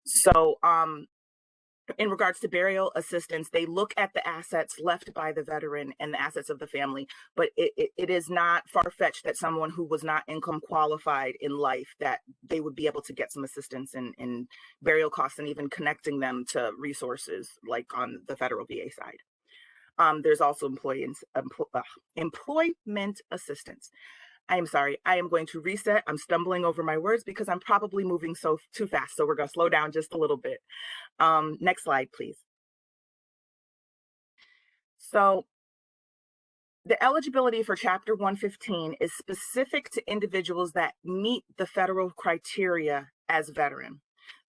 So in regards to burial assistance, they look at the assets left by the veteran and the assets of the family, but it is not far-fetched that someone who was not income qualified in life, that they would be able to get some assistance in burial costs and even connecting them to resources like on the federal VA side. There's also employment assistance. I am sorry. I am going to reset. I'm stumbling over my words because I'm probably moving so too fast. So we're going to slow down just a little bit. Next slide, please. So the eligibility for Chapter 115 is specific to individuals that meet the federal criteria as veteran.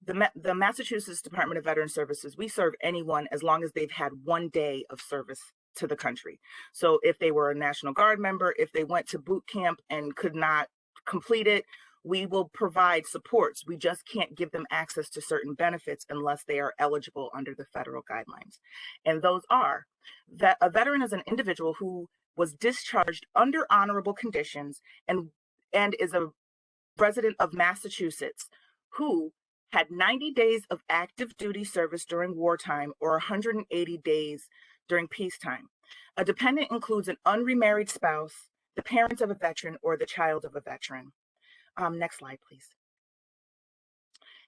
The Massachusetts Department of Veteran Services, we serve anyone as long as they've had 1 day of service to the country. So if they were a National Guard member, if they went to boot camp and could not complete it, we will provide supports. We just can't give them access to certain benefits unless they are eligible under the federal guidelines. And those are that a veteran is an individual who was discharged under honorable conditions and is a resident of Massachusetts who had 90 days of active duty service during wartime or 180 days during peacetime. A dependent includes an unremarried spouse, the parent of a veteran, or the child of a veteran. Next slide, please.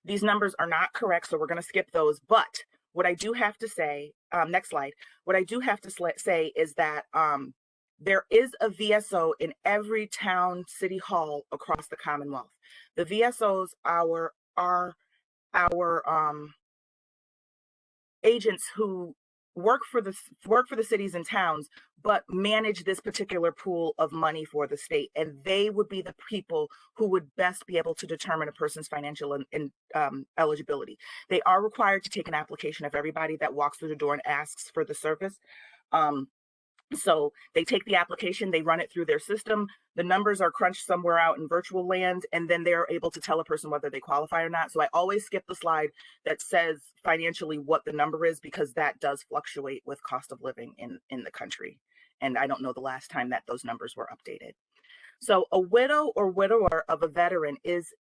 These numbers are not correct, so we're going to skip those. But what I do have to say, next slide, what I do have to say is that there is a VSO in every town, city hall across the Commonwealth. The VSOs are our agents who work for the cities and towns, but manage this particular pool of money for the state, and they would be the people who would best be able to determine a person's financial eligibility. They are required to take an application of everybody that walks through the door and asks for the service. So they take the application, they run it through their system, the numbers are crunched somewhere out in virtual land, and then they're able to tell a person whether they qualify or not. So I always skip the slide that says financially what the number is, because that does fluctuate with cost of living in the country. And I don't know the last time that those numbers were updated. So a widow or widower of a veteran is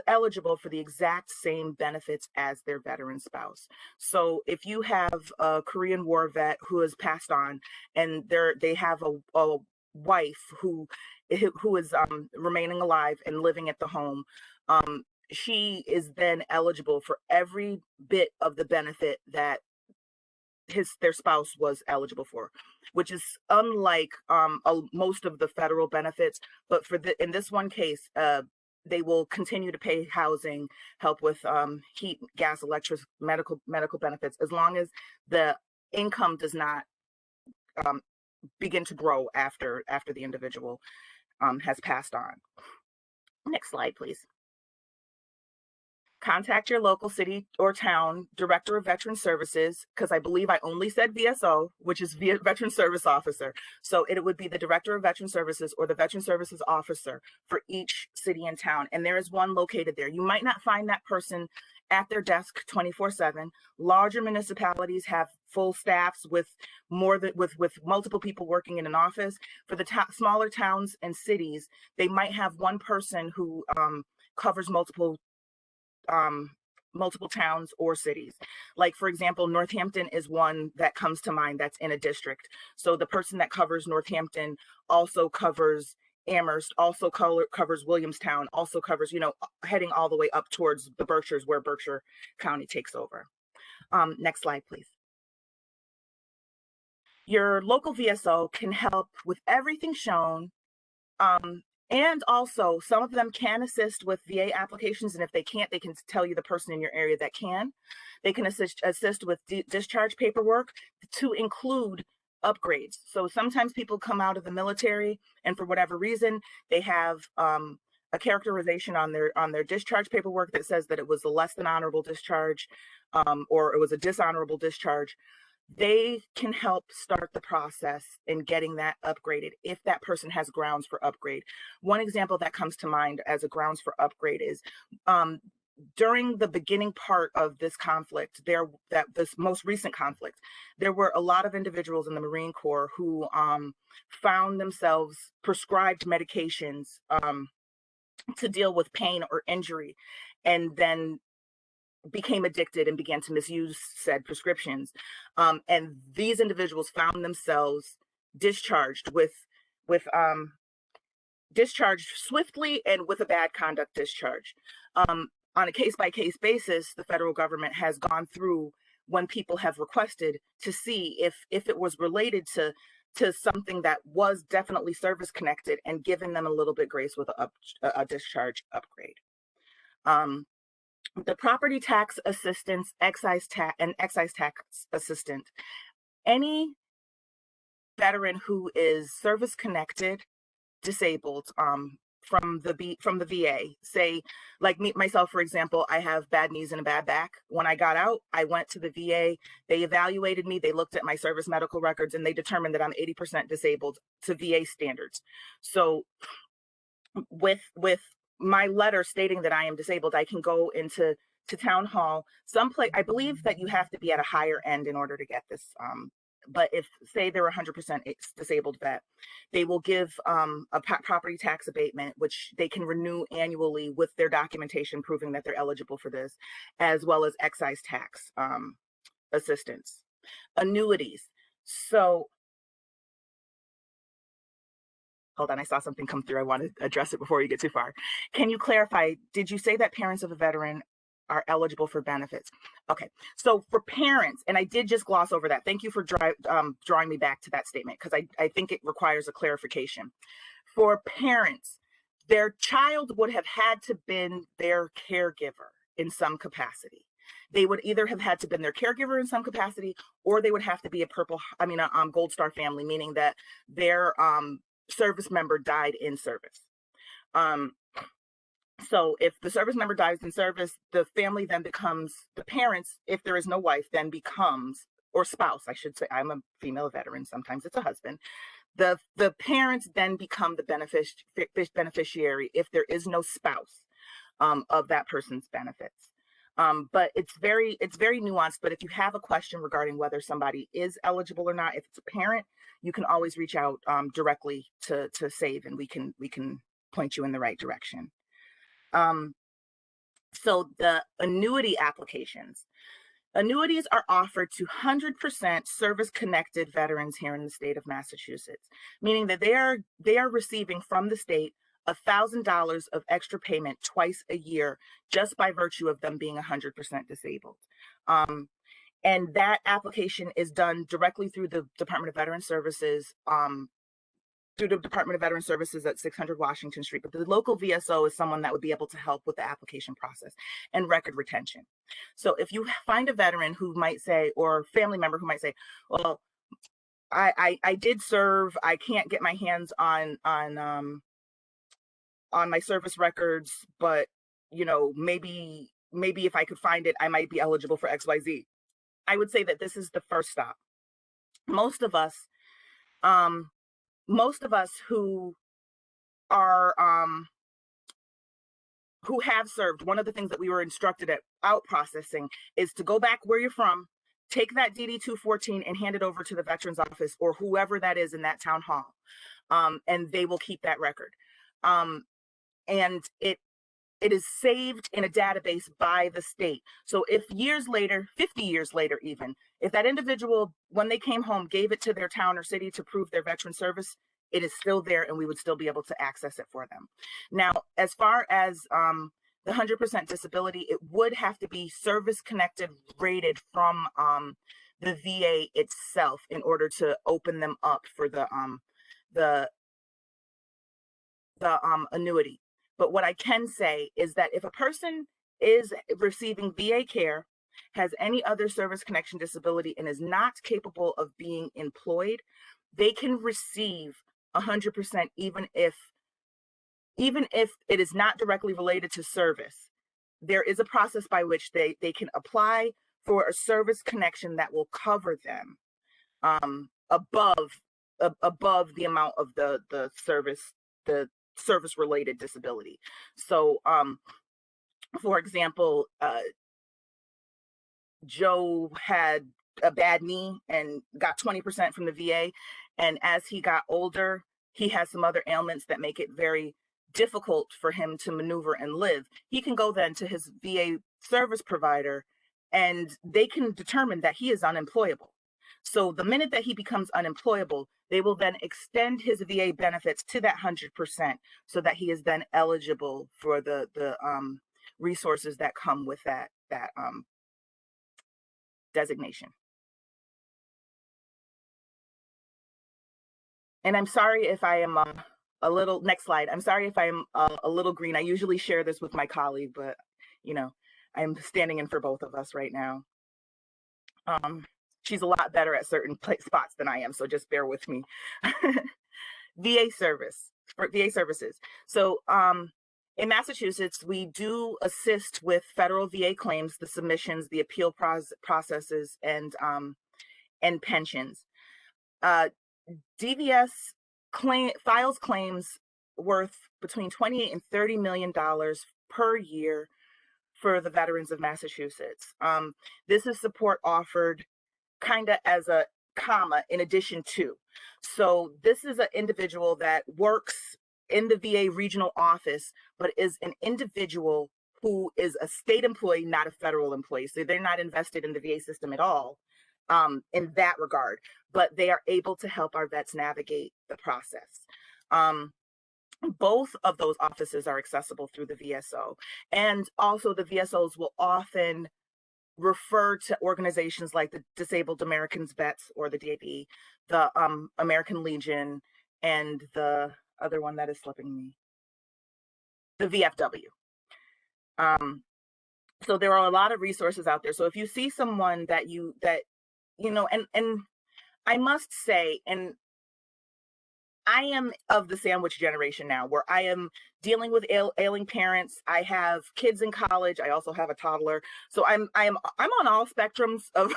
eligible for the exact same benefits as their veteran spouse. So if you have a Korean War vet who has passed on and they have a wife who is remaining alive and living at the home, she is then eligible for every bit of the benefit that their spouse was eligible for, which is unlike most of the federal benefits. But in this one case, they will continue to pay housing, help with heat, gas, electric, medical benefits, as long as the income does not begin to grow after the individual has passed on. Next slide, please. Contact your local city or town director of veteran services, because I believe I only said VSO, which is veteran service officer. So it would be the director of veteran services or the veteran services officer for each city and town. And there is one located there. You might not find that person at their desk 24/7. Larger municipalities have full staffs with multiple people working in an office. For the smaller towns and cities, they might have one person who covers multiple towns or cities. Like, for example, Northampton is one that comes to mind that's in a district. So the person that covers Northampton also covers Amherst, also covers Williamstown, also covers, heading all the way up towards the Berkshires, where Berkshire County takes over. Next slide, please. Your local VSO can help with everything shown. And also, some of them can assist with VA applications, and if they can't, they can tell you the person in your area that can. They can assist with discharge paperwork to include upgrades. So sometimes people come out of the military, and for whatever reason, they have a characterization on their discharge paperwork that says that it was a less than honorable discharge, or it was a dishonorable discharge. They can help start the process in getting that upgraded if that person has grounds for upgrade. One example that comes to mind as a grounds for upgrade is during the beginning part of this conflict, this most recent conflict, there were a lot of individuals in the Marine Corps who found themselves prescribed medications to deal with pain or injury, and then became addicted and began to misuse said prescriptions. And these individuals found themselves discharged with discharged swiftly and with a bad conduct discharge. On a case-by-case basis, the federal government has gone through when people have requested to see if it was related to something that was definitely service connected, and given them a little bit grace with a discharge upgrade. The property tax assistance, excise tax assistant, any veteran who is service connected disabled from the VA, say like myself, for example, I have bad knees and a bad back. When I got out, I went to the VA, they evaluated me, they looked at my service medical records, and they determined that I'm 80% disabled to VA standards. So with my letter stating that I am disabled, I can go into town hall. I believe that you have to be at a higher end in order to get this. But if, say, they're 100% disabled vet, they will give a property tax abatement, which they can renew annually with their documentation proving that they're eligible for this, as well as excise tax assistance. Annuities. So, hold on, I saw something come through. I want to address it before you get too far. Can you clarify, did you say that parents of a veteran are eligible for benefits? Okay, so for parents, and I did just gloss over that. Thank you for drawing me back to that statement, because I think it requires a clarification. For parents, their child would have had to been their caregiver in some capacity. They would either have had to been their caregiver in some capacity, or they would have to be a Gold Star family, meaning that their service member died in service. So if the service member dies in service, the family then becomes, the parents, if there is no wife, then becomes, or spouse, I should say, I'm a female veteran, sometimes it's a husband. The parents then become the beneficiary if there is no spouse of that person's benefits. But it's very nuanced. But if you have a question regarding whether somebody is eligible or not, if it's a parent, you can always reach out directly to SAVE, and we can point you in the right direction. So the annuity applications. Annuities are offered to 100% service-connected veterans here in the state of Massachusetts, meaning that they are receiving from the state $1,000 of extra payment twice a year, just by virtue of them being 100% disabled. And that application is done directly through the Department of Veteran Services, at 600 Washington Street. But the local VSO is someone that would be able to help with the application process and record retention. So if you find a veteran who might say, or family member who might say, well, I did serve, I can't get my hands on my service records, but maybe if I could find it, I might be eligible for XYZ. I would say that this is the first stop. Most of us who are who have served, one of the things that we were instructed at out processing is to go back where you're from, take that DD-214 and hand it over to the veterans office or whoever that is in that town hall, and they will keep that record. And it is saved in a database by the state. So if years later, 50 years later even, if that individual, when they came home, gave it to their town or city to prove their veteran service, it is still there, and we would still be able to access it for them. Now, as far as the 100% disability, it would have to be service connected rated from the VA itself in order to open them up for the annuity. But what I can say is that if a person is receiving VA care, has any other service connection disability, and is not capable of being employed, they can receive 100%, even if it is not directly related to service. There is a process by which they can apply for a service connection that will cover them above the amount of the service related disability. So for example, Joe had a bad knee and got 20% from the VA, and as he got older, he has some other ailments that make it very difficult for him to maneuver and live, he can go then to his VA service provider and they can determine that he is unemployable. So the minute that he becomes unemployable, they will then extend his VA benefits to that 100% so that he is then eligible for the resources that come with that designation. And I'm sorry if I am a little, next slide. I'm sorry if I am a little green. I usually share this with my colleague, but you know, I'm standing in for both of us right now. She's a lot better at certain spots than I am, so just bear with me. VA service, for VA services. So in Massachusetts, we do assist with federal VA claims, the submissions, the appeal processes, and pensions. DVS files claims worth between $28 and $30 million per year for the veterans of Massachusetts. This is support offered kind of as a comma in addition to. So this is an individual that works in the VA regional office, but is an individual who is a state employee, not a federal employee. So they're not invested in the VA system at all in that regard, but they are able to help our vets navigate the process. Both of those offices are accessible through the VSO, and also the VSOs will often refer to organizations like the Disabled Americans Vets, or the DAV, the American Legion, and the other one that is slipping me, the VFW. So there are a lot of resources out there. So if you see someone that you know, and I must say, and I am of the sandwich generation now, where I am dealing with ailing parents. I have kids in college. I also have a toddler. So I'm on all spectrums of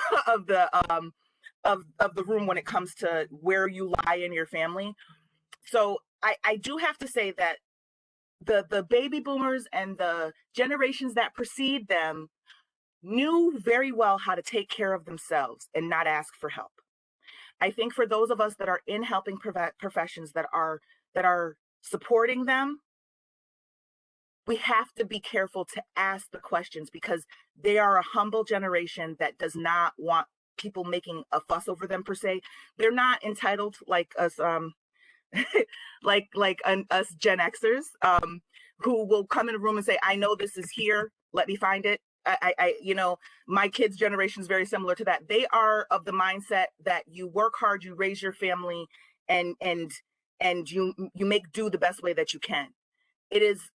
of the room when it comes to where you lie in your family. So I do have to say that the baby boomers and the generations that precede them knew very well how to take care of themselves and not ask for help. I think for those of us that are in helping professions that are supporting them, we have to be careful to ask the questions, because they are a humble generation that does not want people making a fuss over them per se. They're not entitled like us, us Gen Xers, who will come in a room and say, "I know this is here. Let me find it." You know, my kids' generation is very similar to that. They are of the mindset that you work hard, you raise your family, and you make do the best way that you can. It is,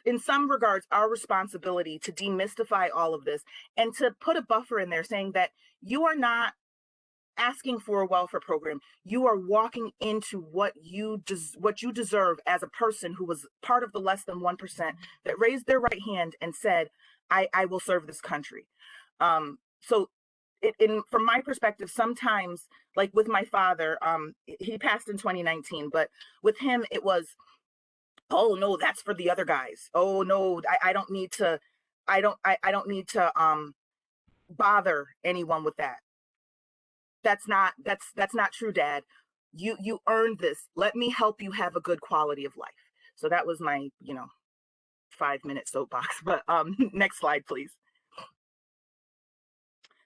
in some regards, our responsibility to demystify all of this and to put a buffer in there saying that you are not asking for a welfare program. You are walking into what you deserve as a person who was part of the less than 1% that raised their right hand and said, I will serve this country. So from my perspective, sometimes, like with my father, he passed in 2019, but with him, it was, oh no, that's for the other guys. Oh no, I don't need to, I don't need to bother anyone with that. That's not true, Dad. You earned this. Let me help you have a good quality of life. So that was my, 5-minute soapbox. But next slide, please.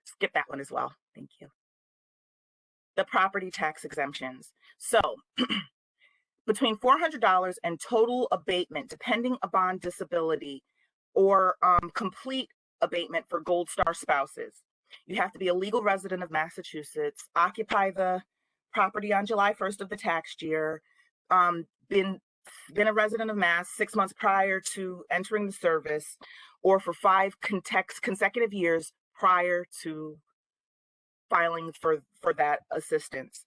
Skip that one as well. Thank you. The property tax exemptions. So between $400 and total abatement, depending upon disability, or complete abatement for Gold Star spouses. You have to be a legal resident of Massachusetts, occupy the property on July 1st of the tax year, been a resident of Mass 6 months prior to entering the service, or for 5 consecutive years prior to filing for that assistance.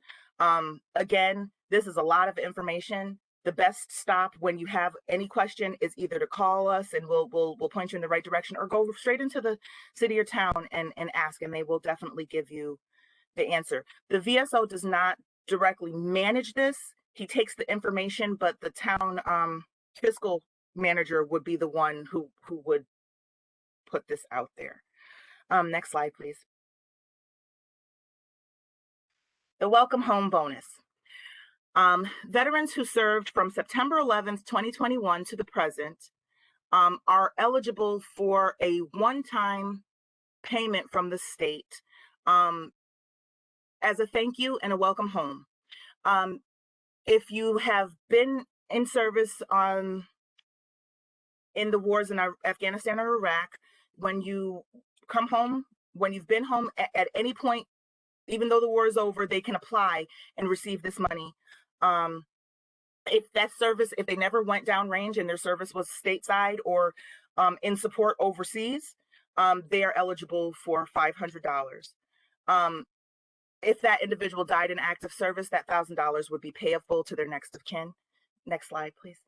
Again, this is a lot of information. The best stop when you have any question is either to call us and we'll point you in the right direction, or go straight into the city or town and ask, and they will definitely give you the answer. The VSO does not directly manage this. He takes the information, but the town fiscal manager would be the one who would put this out there. Next slide, please. The welcome home bonus. Veterans who served from September 11th, 2021 to the present are eligible for a one-time payment from the state as a thank you and a welcome home. If you have been in service in the wars in Afghanistan or Iraq, when you come home, when you've been home at any point, even though the war is over, they can apply and receive this money. If that service, if they never went downrange and their service was stateside or in support overseas, they are eligible for $500. If that individual died in active service, that $1,000 would be payable to their next of kin. Next slide, please.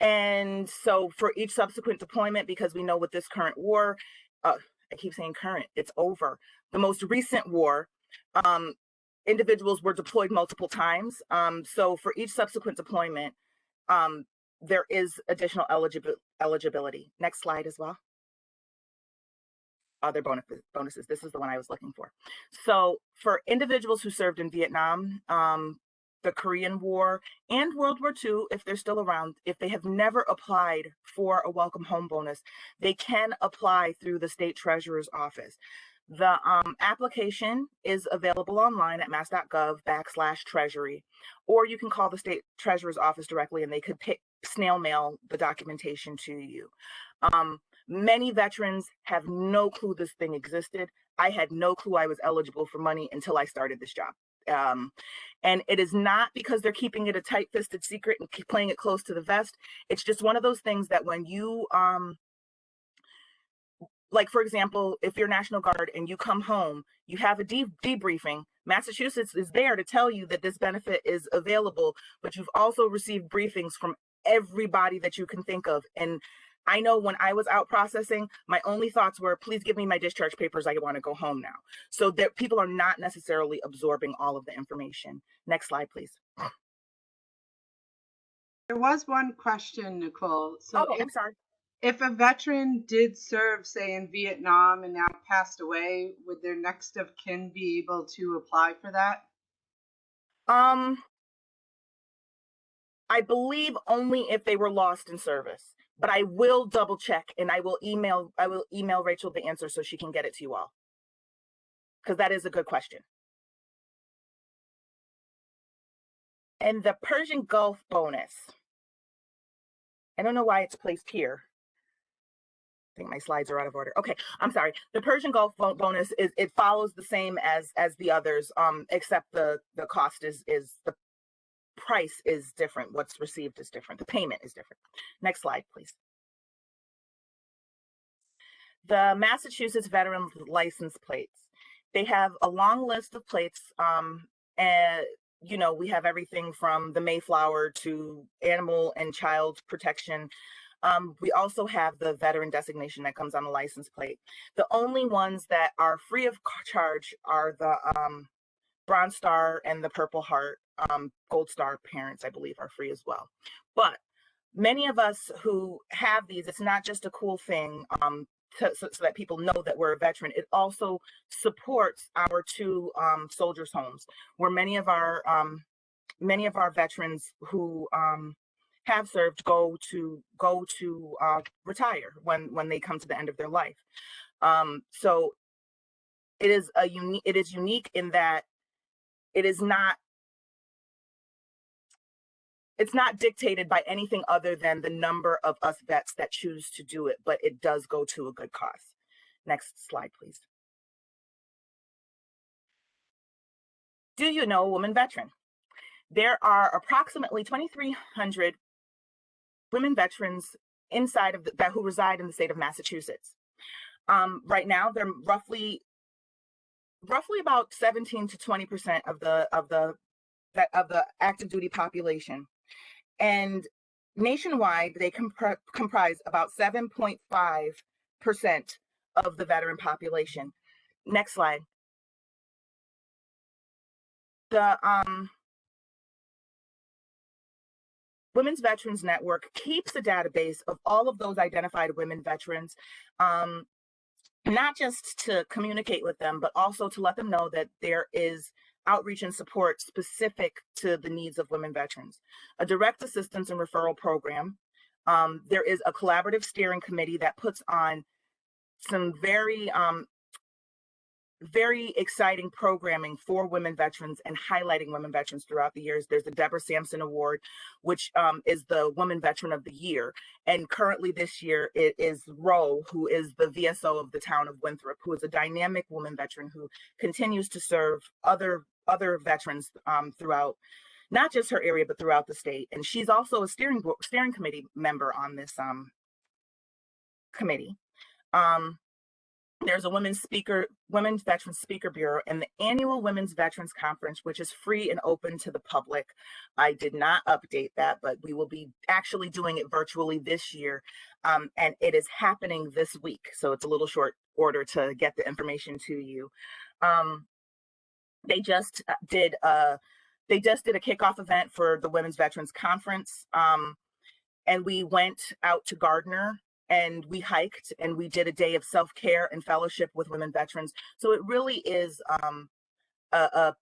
And so for each subsequent deployment, because we know with this current war, I keep saying current, it's over. The most recent war, individuals were deployed multiple times. So for each subsequent deployment, there is additional eligibility. Next slide as well. Other bonuses. This is the one I was looking for. So for individuals who served in Vietnam, the Korean War, and World War II, if they're still around, if they have never applied for a welcome home bonus, they can apply through the state treasurer's office. The application is available online at mass.gov/treasury, or you can call the state treasurer's office directly and they could snail mail the documentation to you. Many veterans have no clue this thing existed. I had no clue I was eligible for money until I started this job. And it is not because they're keeping it a tight-fisted secret and keep playing it close to the vest. It's just one of those things that when you, like for example, if you're National Guard and you come home, you have a debriefing. Massachusetts is there to tell you that this benefit is available, but you've also received briefings from everybody that you can think of. And I know when I was out processing, my only thoughts were, please give me my discharge papers. I want to go home now. So that people are not necessarily absorbing all of the information. Next slide, please. There was one question, Nicole. So I'm sorry. If a veteran did serve, say, in Vietnam and now passed away, would their next of kin be able to apply for that? I believe only if they were lost in service, but I will double check and I will email Rachel the answer so she can get it to you all, because that is a good question. And the Persian Gulf bonus, I don't know why it's placed here. I think my slides are out of order. Okay, I'm sorry. The Persian Gulf bonus it follows the same as the others, except the cost is the price is different. What's received is different. The payment is different. Next slide, please. The Massachusetts Veteran License Plates. They have a long list of plates. And you know, we have everything from the Mayflower to animal and child protection. We also have the veteran designation that comes on the license plate. The only ones that are free of charge are the Bronze Star and the Purple Heart. Gold Star parents, I believe, are free as well. But many of us who have these, it's not just a cool thing so that people know that we're a veteran. It also supports our two soldiers' homes, where many of our veterans who have served go to retire when they come to the end of their life. So it is unique in that it's not dictated by anything other than the number of us vets that choose to do it, but it does go to a good cause. Next slide, please. Do you know a woman veteran? There are approximately 2,300 women veterans inside of who reside in the state of Massachusetts. Right now, they're roughly about 17 to 20% of the active duty population, and nationwide they comprise about 7.5% of the veteran population. Next slide. The Women's Veterans Network keeps a database of all of those identified women veterans, not just to communicate with them, but also to let them know that there is outreach and support specific to the needs of women veterans, a direct assistance and referral program. There is a collaborative steering committee that puts on some very exciting programming for women veterans and highlighting women veterans throughout the years. There's the Deborah Sampson Award, which is the Woman Veteran of the Year. And currently this year it is Roe, who is the VSO of the town of Winthrop, who is a dynamic woman veteran who continues to serve other veterans throughout not just her area, but throughout the state. And she's also a steering committee member on this committee. There's a women's veterans speaker bureau, and the annual Women's Veterans Conference, which is free and open to the public. I did not update that, but we will be actually doing it virtually this year. And it is happening this week. So it's a little short order to get the information to you. They just did a kickoff event for the Women's Veterans Conference. And we went out to Gardner and we hiked and we did a day of self-care and fellowship with women veterans. So it really is a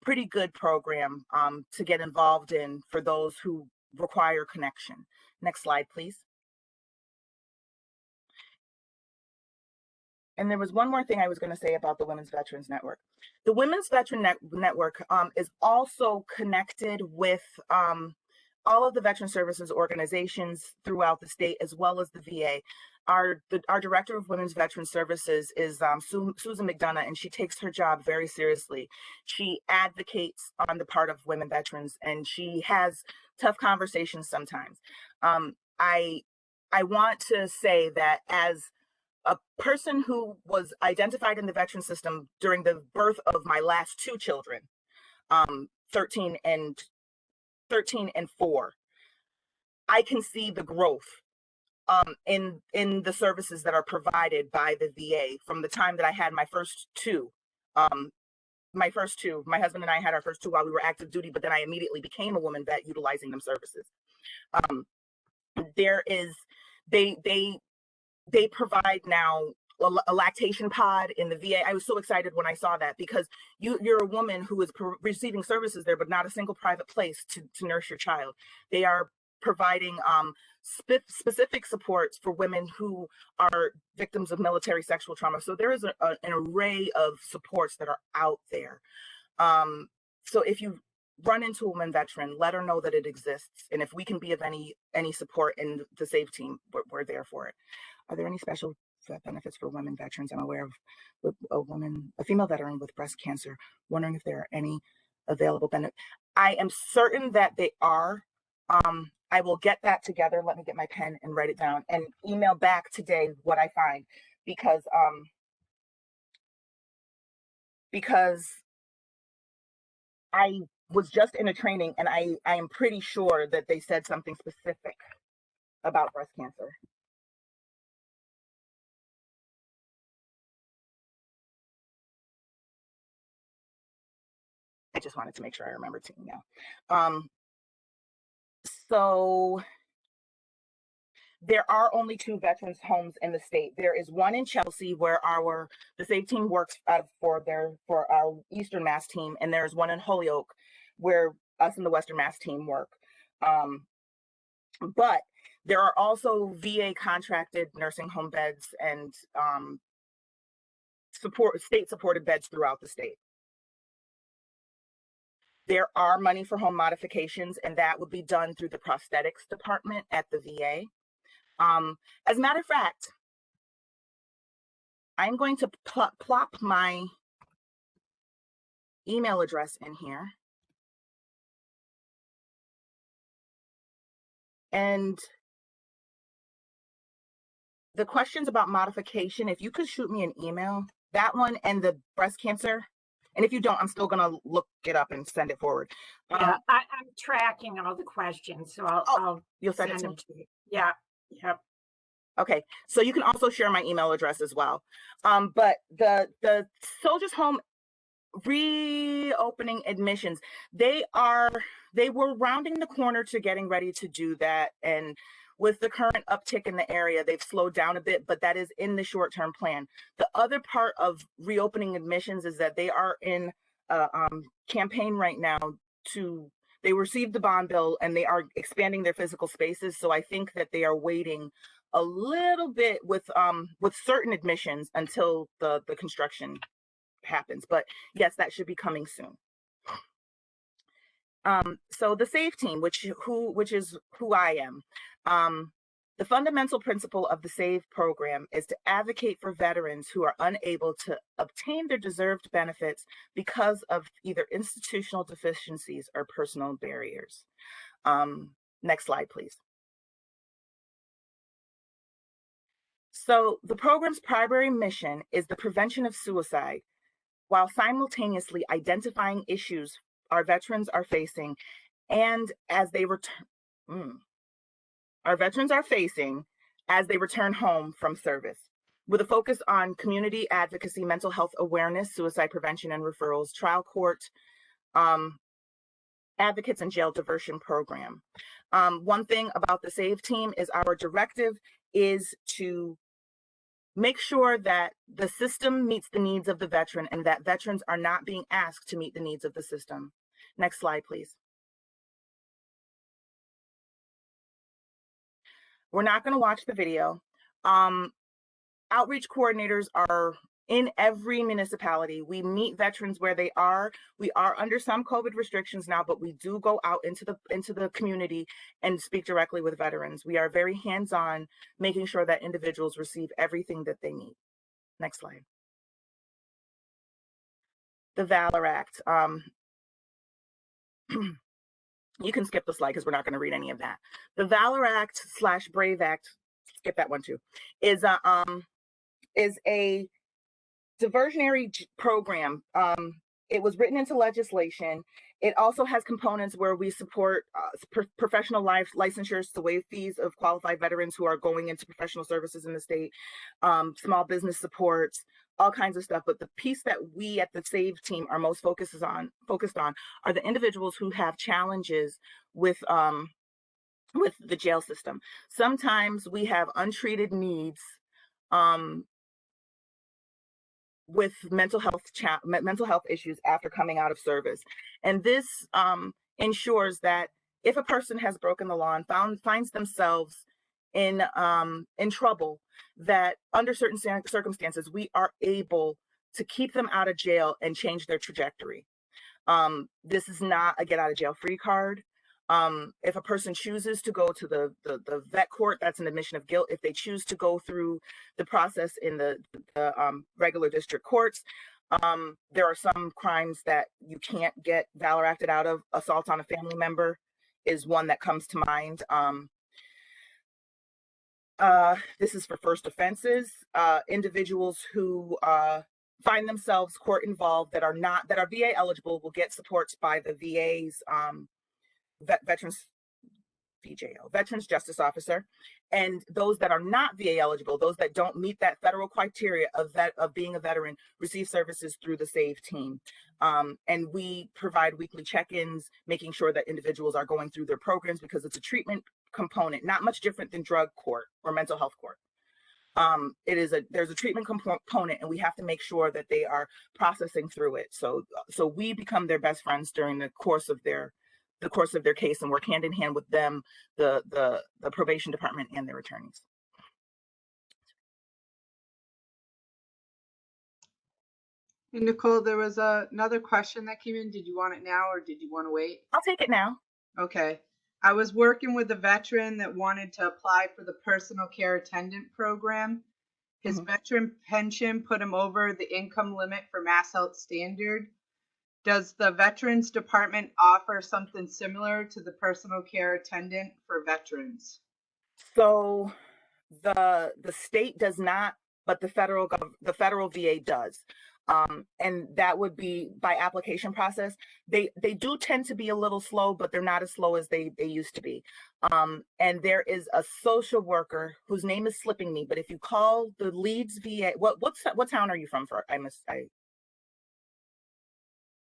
pretty good program to get involved in for those who require connection. Next slide, please. And there was one more thing I was going to say about the Women's Veterans Network. The Women's Veteran Network is also connected with all of the veteran services organizations throughout the state, as well as the VA. Our director of Women's Veteran Services is Susan McDonough, and she takes her job very seriously. She advocates on the part of women veterans, and she has tough conversations sometimes. I want to say that as a person who was identified in the veteran system during the birth of my last two children, 13 and 4, I can see the growth in the services that are provided by the VA from the time that I had my first two. My husband and I had our first two while we were active duty, but then I immediately became a woman vet utilizing them services. They provide now a lactation pod in the VA. I was so excited when I saw that, because you're a woman who is receiving services there, but not a single private place to nurse your child. They are providing specific supports for women who are victims of military sexual trauma. So there is an array of supports that are out there. So if you run into a woman veteran, let her know that it exists. And if we can be of any support in the SAVE team, we're there for it. Are there any special benefits for women veterans? I'm aware of a female veteran with breast cancer, wondering if there are any available benefits. I am certain that they are. I will get that together. Let me get my pen and write it down and email back today what I find, because I was just in a training and I am pretty sure that they said something specific about breast cancer. I just wanted to make sure I remember to email. So there are only 2 veterans homes in the state. There is one in Chelsea where the SAVE team works for our Eastern Mass team, and there's one in Holyoke where us and the Western Mass team work. But there are also VA contracted nursing home beds and state supported beds throughout the state. There are money for home modifications, and that would be done through the prosthetics department at the VA. As a matter of fact, I'm going to plop my email address in here. And the questions about modification, if you could shoot me an email, that one and the breast cancer. And if you don't, I'm still going to look it up and send it forward. Yeah, I'm tracking all the questions, so I'll you'll send it to me? you. Yeah, yep. Okay, so you can also share my email address as well. But the Soldiers Home reopening admissions, they were rounding the corner to getting ready to do that. And with the current uptick in the area, they've slowed down a bit, but that is in the short-term plan. The other part of reopening admissions is that they are in campaign right now they received the bond bill and they are expanding their physical spaces. So I think that they are waiting a little bit with certain admissions until the construction happens. But yes, that should be coming soon. So the SAVE team, which is who I am, the fundamental principle of the SAVE program is to advocate for veterans who are unable to obtain their deserved benefits because of either institutional deficiencies or personal barriers. Next slide, please. So the program's primary mission is the prevention of suicide while simultaneously identifying issues our veterans are facing and as they return. Our veterans are facing as they return home from service, with a focus on community advocacy, mental health awareness, suicide prevention and referrals, trial court advocates, and jail diversion program. One thing about the SAVE team is our directive is to make sure that the system meets the needs of the veteran and that veterans are not being asked to meet the needs of the system. Next slide, please. We're not going to watch the video. Outreach coordinators are in every municipality. We meet veterans where they are. We are under some COVID restrictions now, but we do go out into the community and speak directly with veterans. We are very hands-on, making sure that individuals receive everything that they need. Next slide. The Valor Act. You can skip the slide because we're not going to read any of that. The Valor Act / Brave Act, skip that one too, is a diversionary program. It was written into legislation. It also has components where we support professional licensures to waive fees of qualified veterans who are going into professional services in the state, small business supports, all kinds of stuff. But the piece that we at the SAVE team are most focused on are the individuals who have challenges with the jail system. Sometimes we have untreated needs with mental health issues after coming out of service. And this ensures that if a person has broken the law and finds themselves in trouble, that under certain circumstances, we are able to keep them out of jail and change their trajectory. This is not a get out of jail free card. If a person chooses to go to the vet court, that's an admission of guilt. If they choose to go through the process in the regular district courts, there are some crimes that you can't get Valor acted out of. Assault on a family member is one that comes to mind. This is for first offenses. Individuals who find themselves court involved that are VA eligible will get supports by the VA's Veterans Justice Officer, and those that are not VA eligible, those that don't meet that federal criteria of being a veteran, receive services through the SAVE team. And we provide weekly check-ins, making sure that individuals are going through their programs, because it's a treatment component, not much different than drug court or mental health court. There's a treatment component, and we have to make sure that they are processing through it. So we become their best friends during the course of their case, and work hand in hand with them, the probation department and their attorneys. And Nicole, there was another question that came in. Did you want it now or did you want to wait? I'll take it now. Okay. I was working with a veteran that wanted to apply for the personal care attendant program. His veteran pension put him over the income limit for Mass Health Standard. Does the Veterans Department offer something similar to the personal care attendant for veterans? So the state does not, but the federal VA does. And that would be by application process. They do tend to be a little slow, but they're not as slow as they used to be. And there is a social worker whose name is slipping me, but if you call the Leeds VA, what town are you from?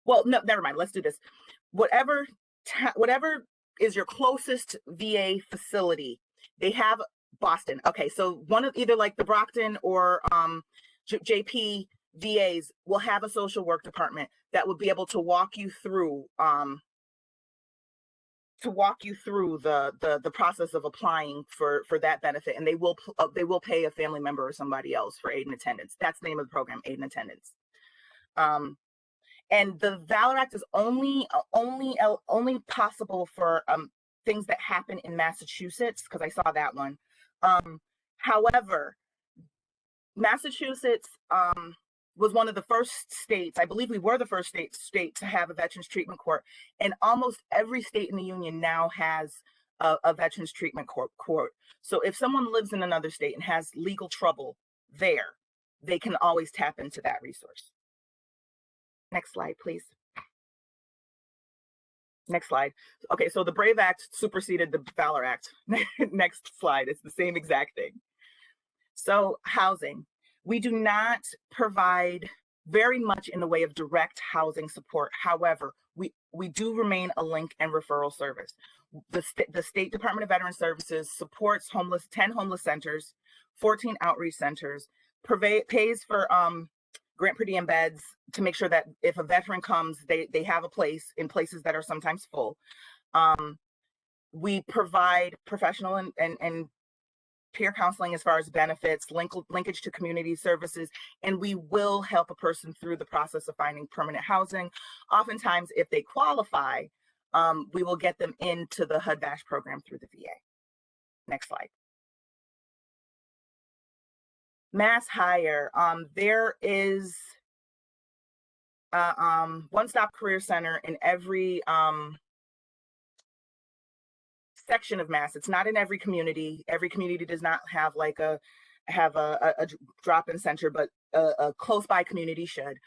Well, no, never mind. Let's do this. Whatever is your closest VA facility, they have Boston. Okay, so one of either like the Brockton or JP VAs will have a social work department that will be able to walk you through the process of applying for that benefit, and they will pay a family member or somebody else for aid and attendance. That's the name of the program, aid and attendance. And the Valor Act is only possible for things that happen in Massachusetts, because I saw that one. However, Massachusetts was one of the first states, I believe we were the first state to have a Veterans Treatment Court, and almost every state in the union now has a Veterans Treatment Court. So if someone lives in another state and has legal trouble there, they can always tap into that resource. Next slide, please. Next slide. Okay, so the BRAVE Act superseded the Valor Act. Next slide, it's the same exact thing. So housing. We do not provide very much in the way of direct housing support. However, we do remain a link and referral service. The State Department of Veteran Services supports 10 homeless centers, 14 outreach centers, pays for grant per diem beds to make sure that if a veteran comes, they have a place in places that are sometimes full. We provide professional and peer counseling as far as benefits, linkage to community services, and we will help a person through the process of finding permanent housing. Oftentimes, if they qualify, we will get them into the HUD-VASH program through the VA. Next slide. Mass Hire. There is a one-stop career center in every section of Mass. It's not in every community. Every community does not have like a drop-in center, but a close by community should.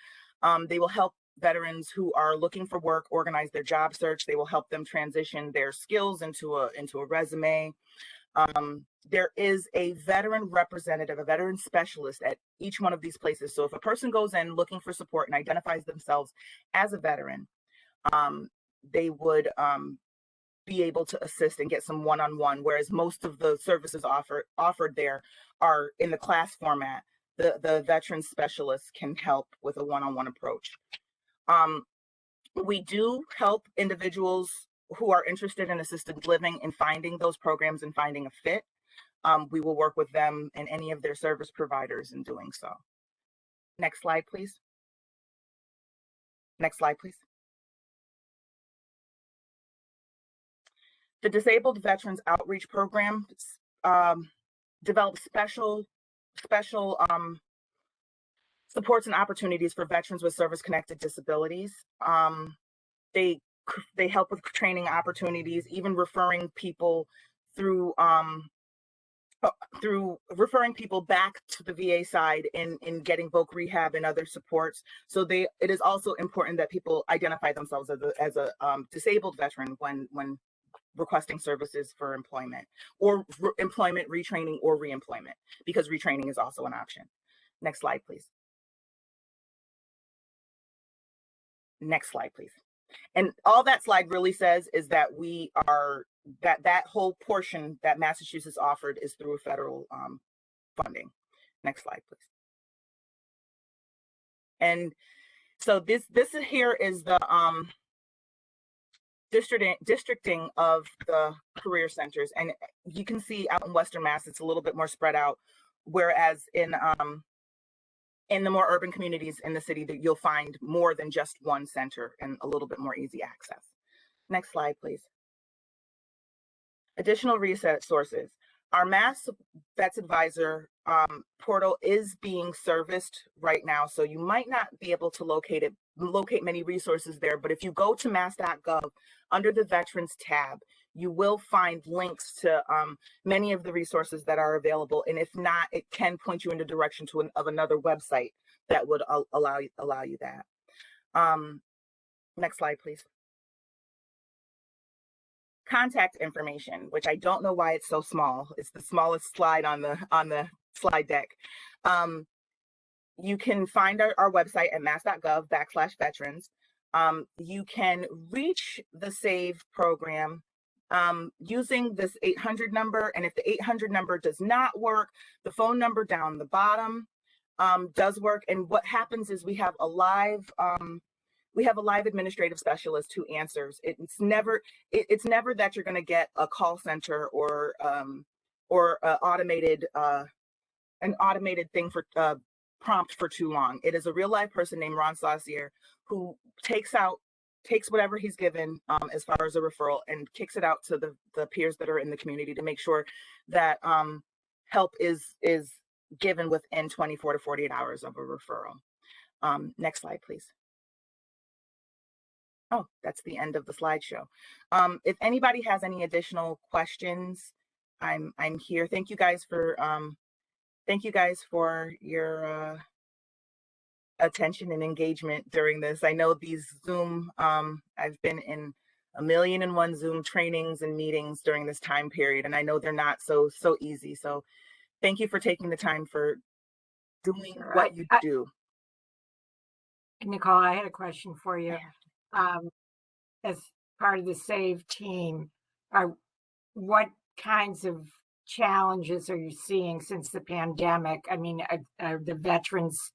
They will help veterans who are looking for work organize their job search. They will help them transition their skills into a resume. There is a veteran representative, a veteran specialist at each one of these places. So if a person goes in looking for support and identifies themselves as a veteran, they would be able to assist and get some one-on-one, whereas most of the services offered there are in the class format. The veteran specialist can help with a one-on-one approach. We do help individuals who are interested in assisted living in finding those programs and finding a fit. We will work with them and any of their service providers in doing so. Next slide, please. Next slide, please. The Disabled Veterans Outreach Program develops special supports and opportunities for veterans with service-connected disabilities. They help with training opportunities, even referring people through referring people back to the VA side in getting voc rehab and other supports. So it is also important that people identify themselves as a disabled veteran when requesting services for employment or employment retraining or reemployment, because retraining is also an option. Next slide, please. Next slide, please. And all that slide really says is that we are, that whole portion that Massachusetts offered is through federal funding. Next slide, please. And so this here is the districting of the career centers. And you can see out in Western Mass, it's a little bit more spread out, whereas in the more urban communities in the city, that you'll find more than just one center and a little bit more easy access. Next slide, please. Additional resources. Our Mass Vets Advisor portal is being serviced right now, so you might not be able to locate many resources there, but if you go to mass.gov under the Veterans tab, you will find links to many of the resources that are available, and if not, it can point you in the direction of another website that would allow you that. Next slide, please. Contact information, which I don't know why it's so small. It's the smallest slide on the slide deck. You can find our website at mass.gov/veterans. You can reach the SAVE program using this 800 number, and if the 800 number does not work, the phone number down the bottom does work. And what happens is we have a live administrative specialist who answers. It's never that you're going to get a call center or an automated thing for prompt for too long. It is a real live person named Ron Saucier who takes whatever he's given as far as a referral and kicks it out to the peers that are in the community to make sure that help is given within 24 to 48 hours of a referral. Next slide, please. Oh, that's the end of the slideshow. If anybody has any additional questions, I'm here. Thank you guys for your attention and engagement during this. I know these Zoom, I've been in 1,000,001 Zoom trainings and meetings during this time period, and I know they're not so easy. So thank you for taking the time for doing what you do. Nicole, I had a question for you. As part of the SAVE team, what kinds of challenges are you seeing since the pandemic? I mean, the veterans,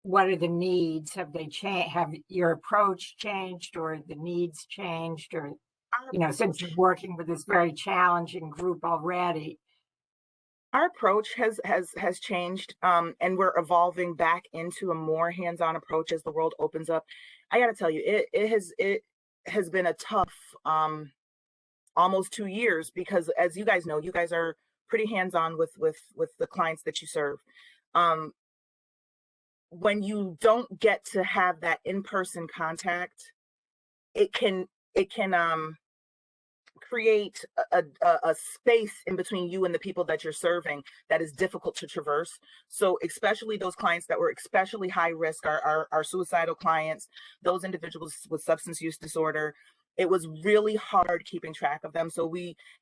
what are the needs? Have they changed? Have your approach changed, or the needs changed, or since you're working with this very challenging group already? Our approach has changed, and we're evolving back into a more hands-on approach as the world opens up. I got to tell you, it has been a tough almost 2 years, because as you guys know, you guys are pretty hands-on with the clients that you serve. When you don't get to have that in-person contact, it can create a space in between you and the people that you're serving that is difficult to traverse. So especially those clients that were especially high risk, our suicidal clients, those individuals with substance use disorder, it was really hard keeping track of them. So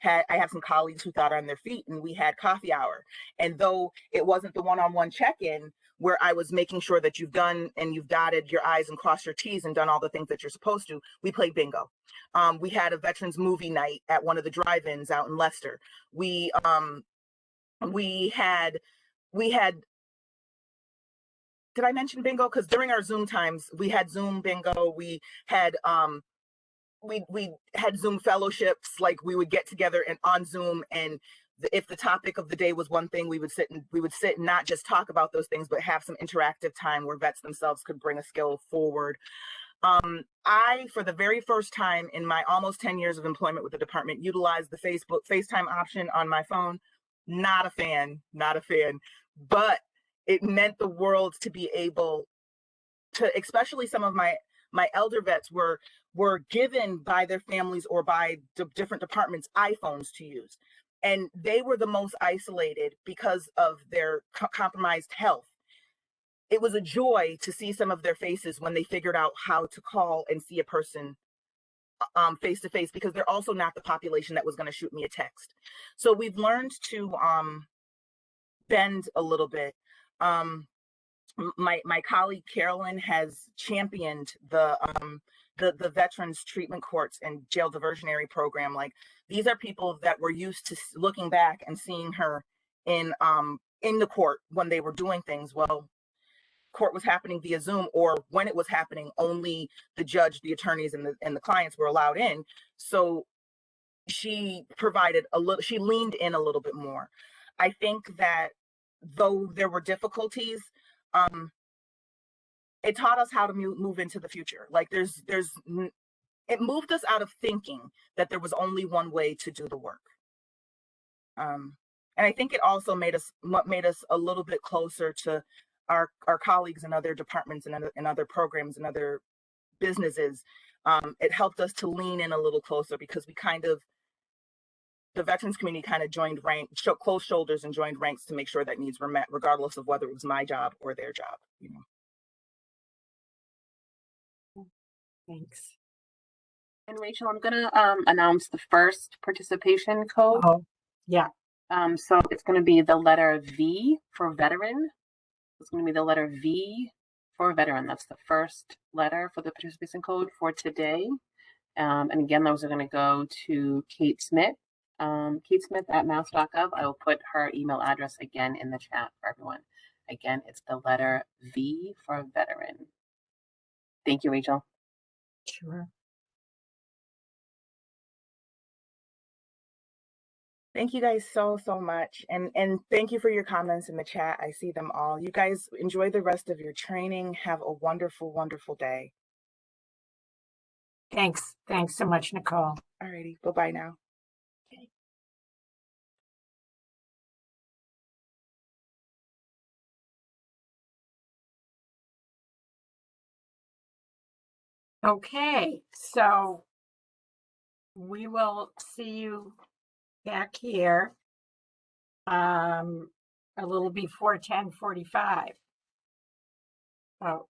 I have some colleagues who got on their feet, and we had coffee hour. And though it wasn't the one-on-one check-in where I was making sure that you've done and you've dotted your I's and crossed your T's and done all the things that you're supposed to, we played bingo. We had a veterans movie night at one of the drive-ins out in Leicester. We had, did I mention bingo? Because during our Zoom times, we had Zoom bingo. We had we had Zoom fellowships. Like, we would get together and on Zoom, and if the topic of the day was one thing, we would sit and not just talk about those things, but have some interactive time where vets themselves could bring a skill forward. I, for the very first time in my almost 10 years of employment with the department, utilized the FaceTime option on my phone. Not a fan, but it meant the world to be able to, especially some of my elder vets were given by their families or by different departments iPhones to use. And they were the most isolated because of their compromised health. It was a joy to see some of their faces when they figured out how to call and see a person face to face, because they're also not the population that was going to shoot me a text. So we've learned to bend a little bit. My colleague Carolyn has championed the veterans treatment courts and jail diversionary program. Like, these are people that were used to looking back and seeing her in the court when they were doing things. Well, court was happening via Zoom, or when it was happening, only the judge, the attorneys, and the clients were allowed in. So she leaned in a little bit more. I think that though there were difficulties, it taught us how to move into the future. Like, it moved us out of thinking that there was only one way to do the work. And I think it also made us a little bit closer to our colleagues in other departments and other programs and other businesses. It helped us to lean in a little closer, because the veterans community kind of joined ranks, close shoulders and joined ranks to make sure that needs were met, regardless of whether it was my job or their job. Thanks. And Rachel, I'm going to announce the first participation code. Oh, yeah. So it's going to be the letter V for veteran. It's going to be the letter V for veteran. That's the first letter for the participation code for today. And again, those are going to go to Kate Smith. Kate Smith at mass.gov. I will put her email address again in the chat for everyone. Again, it's the letter V for veteran. Thank you, Rachel. Sure. Thank you guys so much. And thank you for your comments in the chat. I see them all. You guys enjoy the rest of your training. Have a wonderful, wonderful day. Thanks. Thanks so much, Nicole. Alrighty. Bye-bye now. Okay, so we will see you back here a little before 10:45. Oh,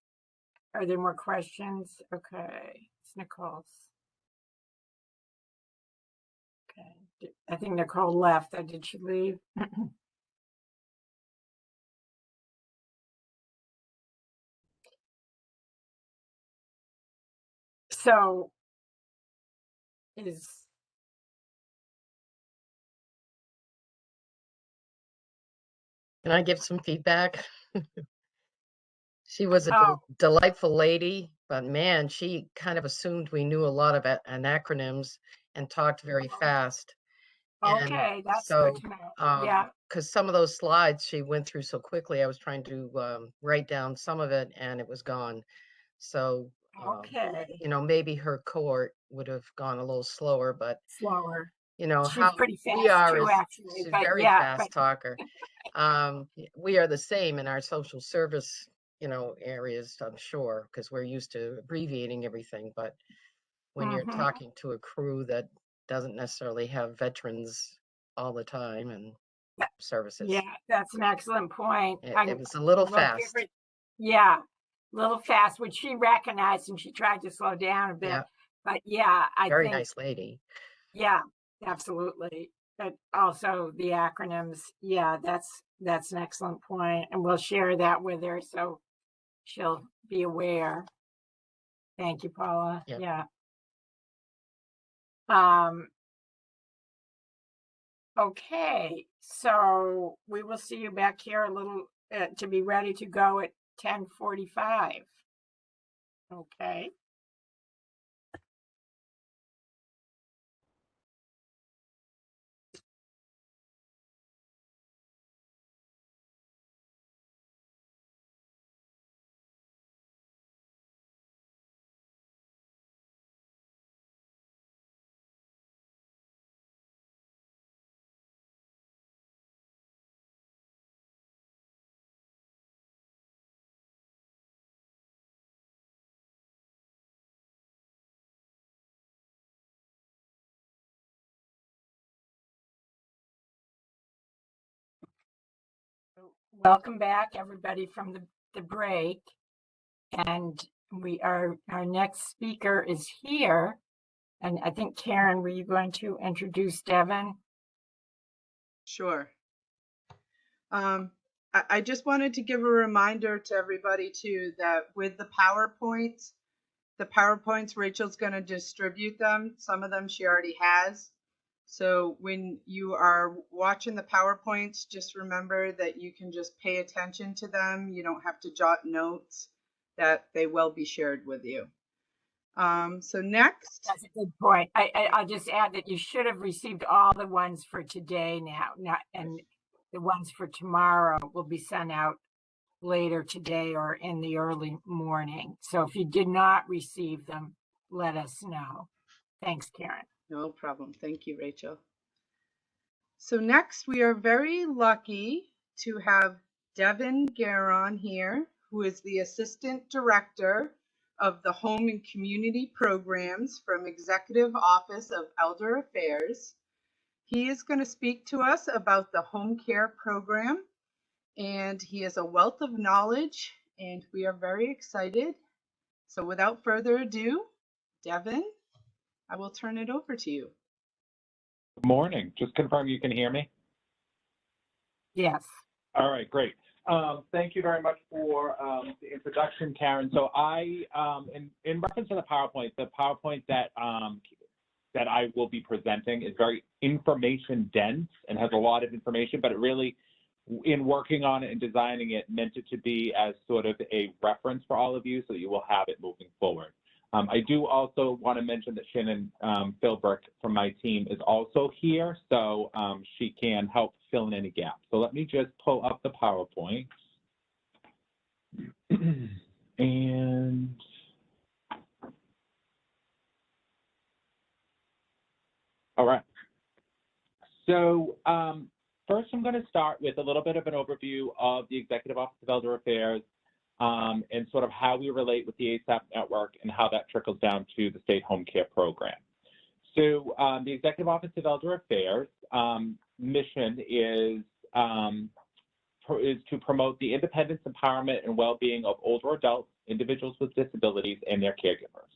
are there more questions? Okay, it's Nicole's. Okay, I think Nicole left. Did she leave? So is Can I give some feedback? She was a Oh. delightful lady, but man, she kind of assumed we knew a lot of acronyms and talked very fast. Okay, that's so, good to know. Yeah. Because some of those slides she went through so quickly, I was trying to write down some of it and it was gone. So, Okay. you know, maybe her cohort would have gone a little slower, but Slower. you know She's how pretty fast we are too, is actually. she's But very yeah, fast talker. We are the same in our social service, you know, areas, I'm sure, because we're used to abbreviating everything. But when you're talking to a crew that doesn't necessarily have veterans all the time and services, yeah, that's an excellent point. it was a little fast. Yeah, a little fast, which she recognized and she tried to slow down a bit. Yeah. But yeah, I Very think, nice lady. yeah, absolutely. But also the acronyms, yeah, that's an excellent point, and we'll share that with her so she'll be aware. Thank you, Paula. Yep. Yeah. Okay, so we will see you back here a little to be ready to go at 10:45. Okay. Welcome back, everybody, from the break. And our next speaker is here. And I think, Karen, were you going to introduce Devin? Sure. I just wanted to give a reminder to everybody too that with the PowerPoints, Rachel's going to distribute them. Some of them she already has. So when you are watching the PowerPoints, just remember that you can just pay attention to them. You don't have to jot notes, that they will be shared with you. So next. That's a good point. I'll just add that you should have received all the ones for today and the ones for tomorrow will be sent out later today or in the early morning. So if you did not receive them, let us know. Thanks, Karen. No problem. Thank you, Rachel. So next, we are very lucky to have Devin Garon here, who is the Assistant Director of the Home and Community Programs from Executive Office of Elder Affairs. He is going to speak to us about the home care program, and he has a wealth of knowledge, and we are very excited. So without further ado, Devin, I will turn it over to you. Good morning. Just confirm you can hear me? Yes. All right, great. Thank you very much for the introduction, Karen. So in reference to the PowerPoint that I will be presenting is very information dense and has a lot of information, but it really in working on it and designing it, meant it to be as sort of a reference for all of you so that you will have it moving forward. I do also want to mention that Shannon Philbrick from my team is also here, so she can help fill in any gaps. So let me just pull up the PowerPoint. And all right. So first, I'm going to start with a little bit of an overview of the Executive Office of Elder Affairs and sort of how we relate with the ASAP network and how that trickles down to the state home care program. So the Executive Office of Elder Affairs mission is to promote the independence, empowerment, and well-being of older adults, individuals with disabilities, and their caregivers.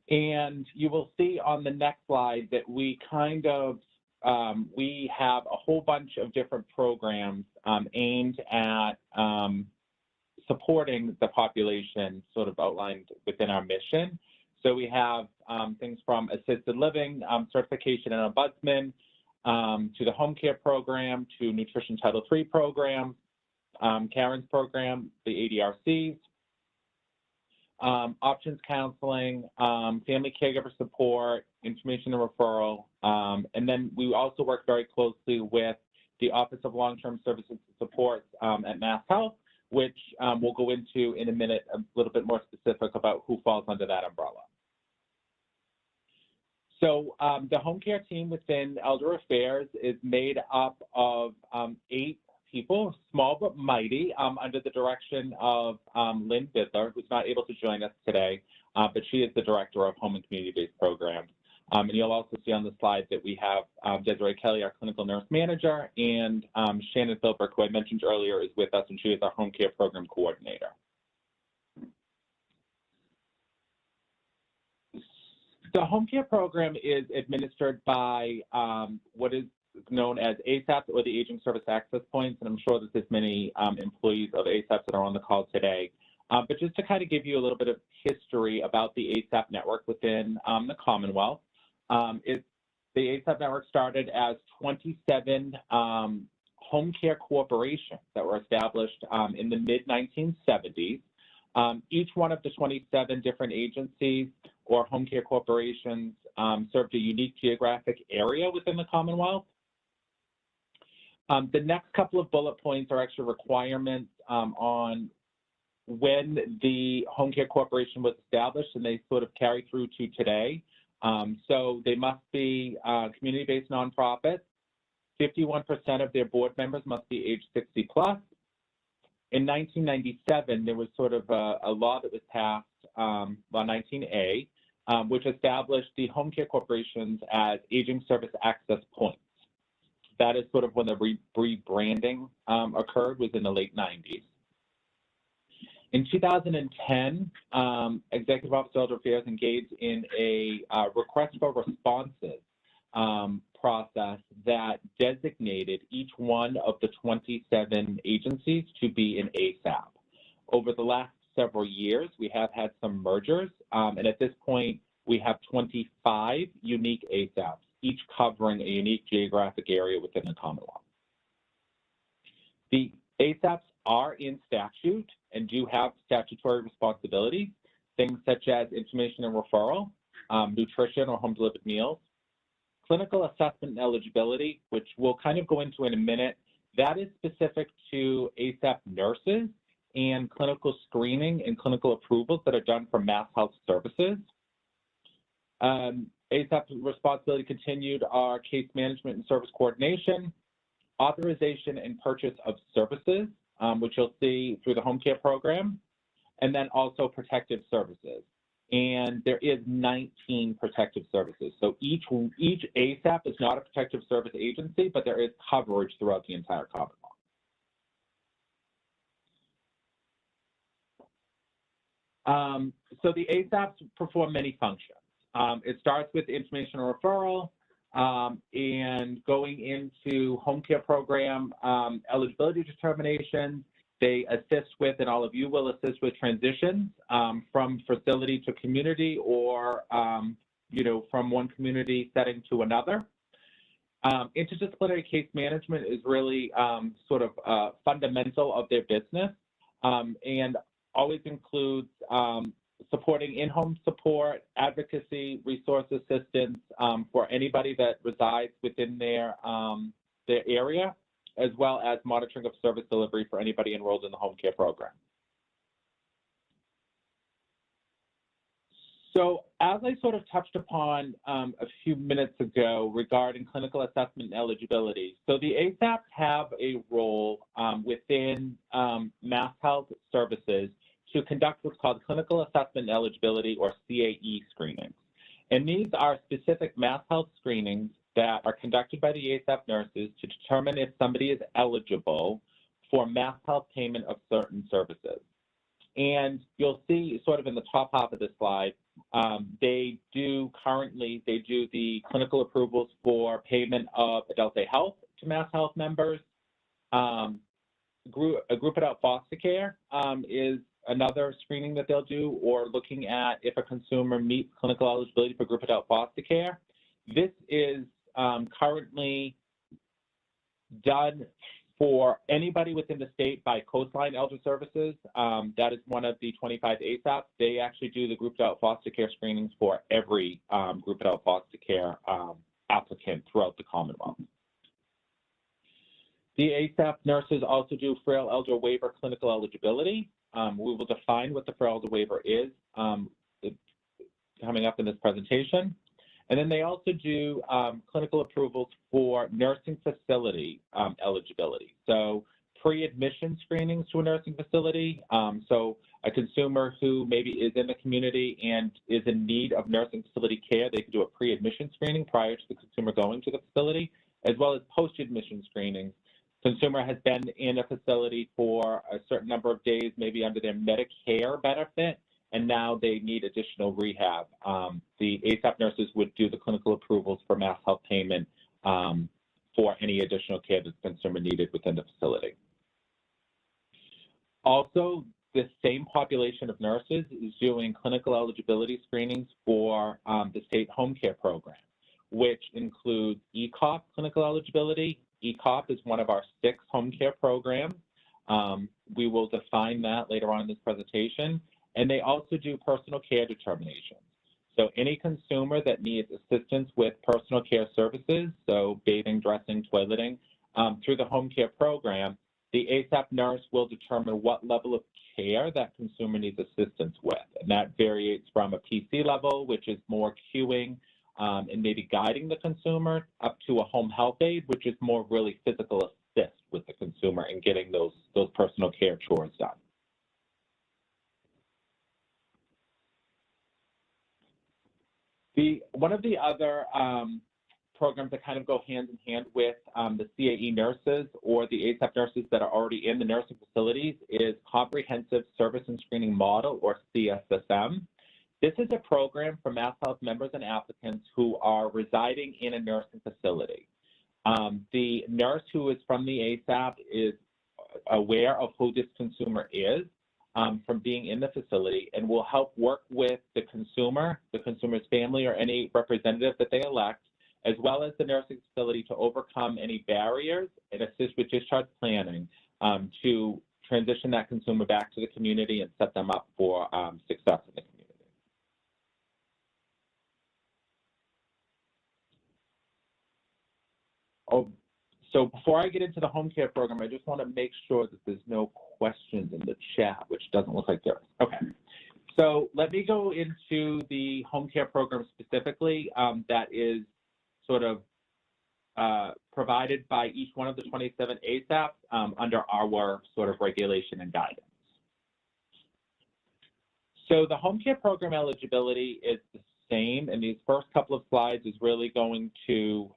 And you will see on the next slide that we kind of, we have a whole bunch of different programs aimed at supporting the population sort of outlined within our mission. So we have things from assisted living, certification and ombudsman, to the home care program, to nutrition Title III program, Karen's program, the ADRCs, options counseling, family caregiver support, information and referral, and then we also work very closely with the Office of Long-Term Services and Supports at Mass Health, which we'll go into in a minute, a little bit more specific about who falls under that umbrella. So the home care team within Elder Affairs is made up of 8 people, small but mighty, under the direction of Lynn Bidler, who's not able to join us today, but she is the Director of Home and Community-Based Programs. And you'll also see on the slide that we have Desiree Kelly, our Clinical Nurse Manager, and Shannon Philbrick, who I mentioned earlier, is with us, and she is our Home Care Program Coordinator. The home care program is administered by what is known as ASAPs, or the Aging Service Access Points, and I'm sure that there's many employees of ASAPs that are on the call today. But just to kind of give you a little bit of history about the ASAP network within the Commonwealth, the ASAP network started as 27 home care corporations that were established in the mid-1970s. Each one of the 27 different agencies or home care corporations served a unique geographic area within the Commonwealth. The next couple of bullet points are actually requirements on when the home care corporation was established, and they sort of carry through to today. So they must be community-based nonprofits. 51% of their board members must be age 60 plus. In 1997, there was sort of a law that was passed, Law 19A, which established the home care corporations as Aging Service Access Points. That is sort of when the rebranding occurred, was in the late 90s. In 2010, Executive Office of Elder Affairs engaged in a request for responses process that designated each one of the 27 agencies to be an ASAP. Over the last several years, we have had some mergers, and at this point, we have 25 unique ASAPs, each covering a unique geographic area within the Commonwealth. The ASAPs are in statute and do have statutory responsibilities, things such as information and referral, nutrition or home delivered meals, clinical assessment and eligibility, which we'll kind of go into in a minute. That is specific to ASAP nurses and clinical screening and clinical approvals that are done for Mass Health Services. ASAP responsibility continued are case management and service coordination, authorization and purchase of services, which you'll see through the home care program, and then also protective services. And there is 19 protective services. So each ASAP is not a protective service agency, but there is coverage throughout the entire Commonwealth. So the ASAPs perform many functions. It starts with information and referral, and going into home care program eligibility determination. They assist with, and all of you will assist with, transitions from facility to community, or from one community setting to another. Interdisciplinary case management is really sort of fundamental of their business, and always includes supporting in-home support, advocacy, resource assistance for anybody that resides within their area, as well as monitoring of service delivery for anybody enrolled in the home care program. So as I sort of touched upon a few minutes ago regarding clinical assessment and eligibility, so the ASAPs have a role within Mass Health Services to conduct what's called clinical assessment and eligibility, or CAE screenings. And these are specific Mass Health screenings that are conducted by the ASAP nurses to determine if somebody is eligible for Mass Health payment of certain services. And you'll see sort of in the top half of the slide, they do the clinical approvals for payment of adult day health to Mass Health members. Group adult foster care is another screening that they'll do, or looking at if a consumer meets clinical eligibility for group adult foster care. This is currently done for anybody within the state by Coastline Elder Services. That is one of the 25 ASAPs. They actually do the group adult foster care screenings for every group adult foster care applicant throughout the Commonwealth. The ASAP nurses also do frail elder waiver clinical eligibility. We will define what the frail elder waiver is coming up in this presentation. And then they also do clinical approvals for nursing facility eligibility. So pre-admission screenings to a nursing facility. So a consumer who maybe is in the community and is in need of nursing facility care, they can do a pre-admission screening prior to the consumer going to the facility, as well as post-admission screenings. Consumer has been in a facility for a certain number of days, maybe under their Medicare benefit, and now they need additional rehab. The ASAP nurses would do the clinical approvals for Mass Health payment for any additional care that the consumer needed within the facility. Also, the same population of nurses is doing clinical eligibility screenings for the state home care program, which includes ECOP clinical eligibility. ECOP is one of our 6 home care programs. We will define that later on in this presentation. And they also do personal care determinations. So any consumer that needs assistance with personal care services, so bathing, dressing, toileting, through the home care program, the ASAP nurse will determine what level of care that consumer needs assistance with. And that varies from a PC level, which is more queuing and maybe guiding the consumer, up to a home health aide, which is more really physical assist with the consumer in getting those personal care chores done. One of the other programs that kind of go hand in hand with the CAE nurses or the ASAP nurses that are already in the nursing facilities is Comprehensive Service and Screening Model, or CSSM. This is a program for Mass Health members and applicants who are residing in a nursing facility. The nurse who is from the ASAP is aware of who this consumer is from being in the facility, and will help work with the consumer's family, or any representative that they elect, as well as the nursing facility, to overcome any barriers and assist with discharge planning to transition that consumer back to the community and set them up for success in the community. So before I get into the home care program, I just want to make sure that there's no questions in the chat, which doesn't look like there is. Okay. So let me go into the home care program specifically that is sort of provided by each one of the 27 ASAPs under our sort of regulation and guidance. So the home care program eligibility is the same, and these first couple of slides is really going to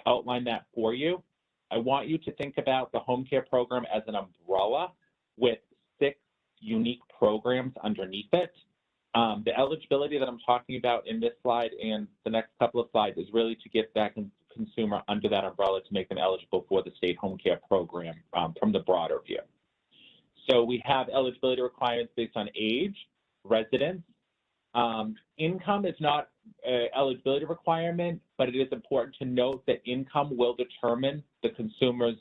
outline that for you. I want you to think about the home care program as an umbrella with 6 unique programs underneath it. The eligibility that I'm talking about in this slide and the next couple of slides is really to get that consumer under that umbrella to make them eligible for the state home care program from the broader view. So we have eligibility requirements based on age, residence, Income is not an eligibility requirement, but it is important to note that income will determine the consumer's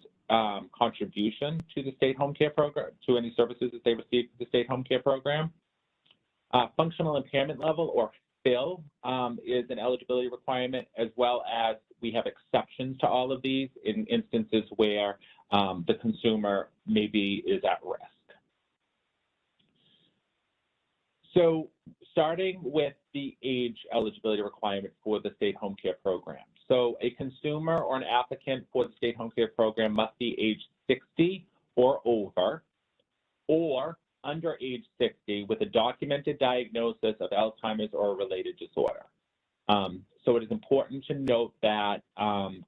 contribution to the state home care program, to any services that they receive through the state home care program. Functional impairment level, or FIL, is an eligibility requirement, as well as we have exceptions to all of these in instances where the consumer maybe is at risk. So starting with the age eligibility requirement for the state home care program. So a consumer or an applicant for the state home care program must be age 60 or over, or under age 60 with a documented diagnosis of Alzheimer's or a related disorder. So it is important to note that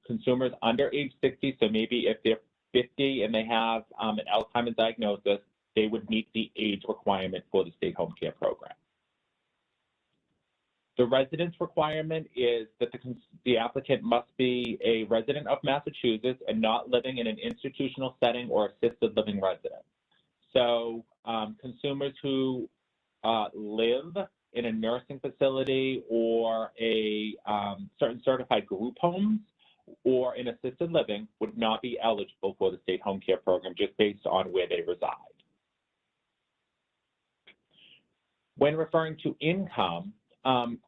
consumers under age 60, so maybe if they're 50 and they have an Alzheimer's diagnosis, they would meet the age requirement for the state home care program. The residence requirement is that the applicant must be a resident of Massachusetts and not living in an institutional setting or assisted living residence. So consumers who live in a nursing facility or a certain certified group homes or in assisted living would not be eligible for the state home care program just based on where they reside. When referring to income,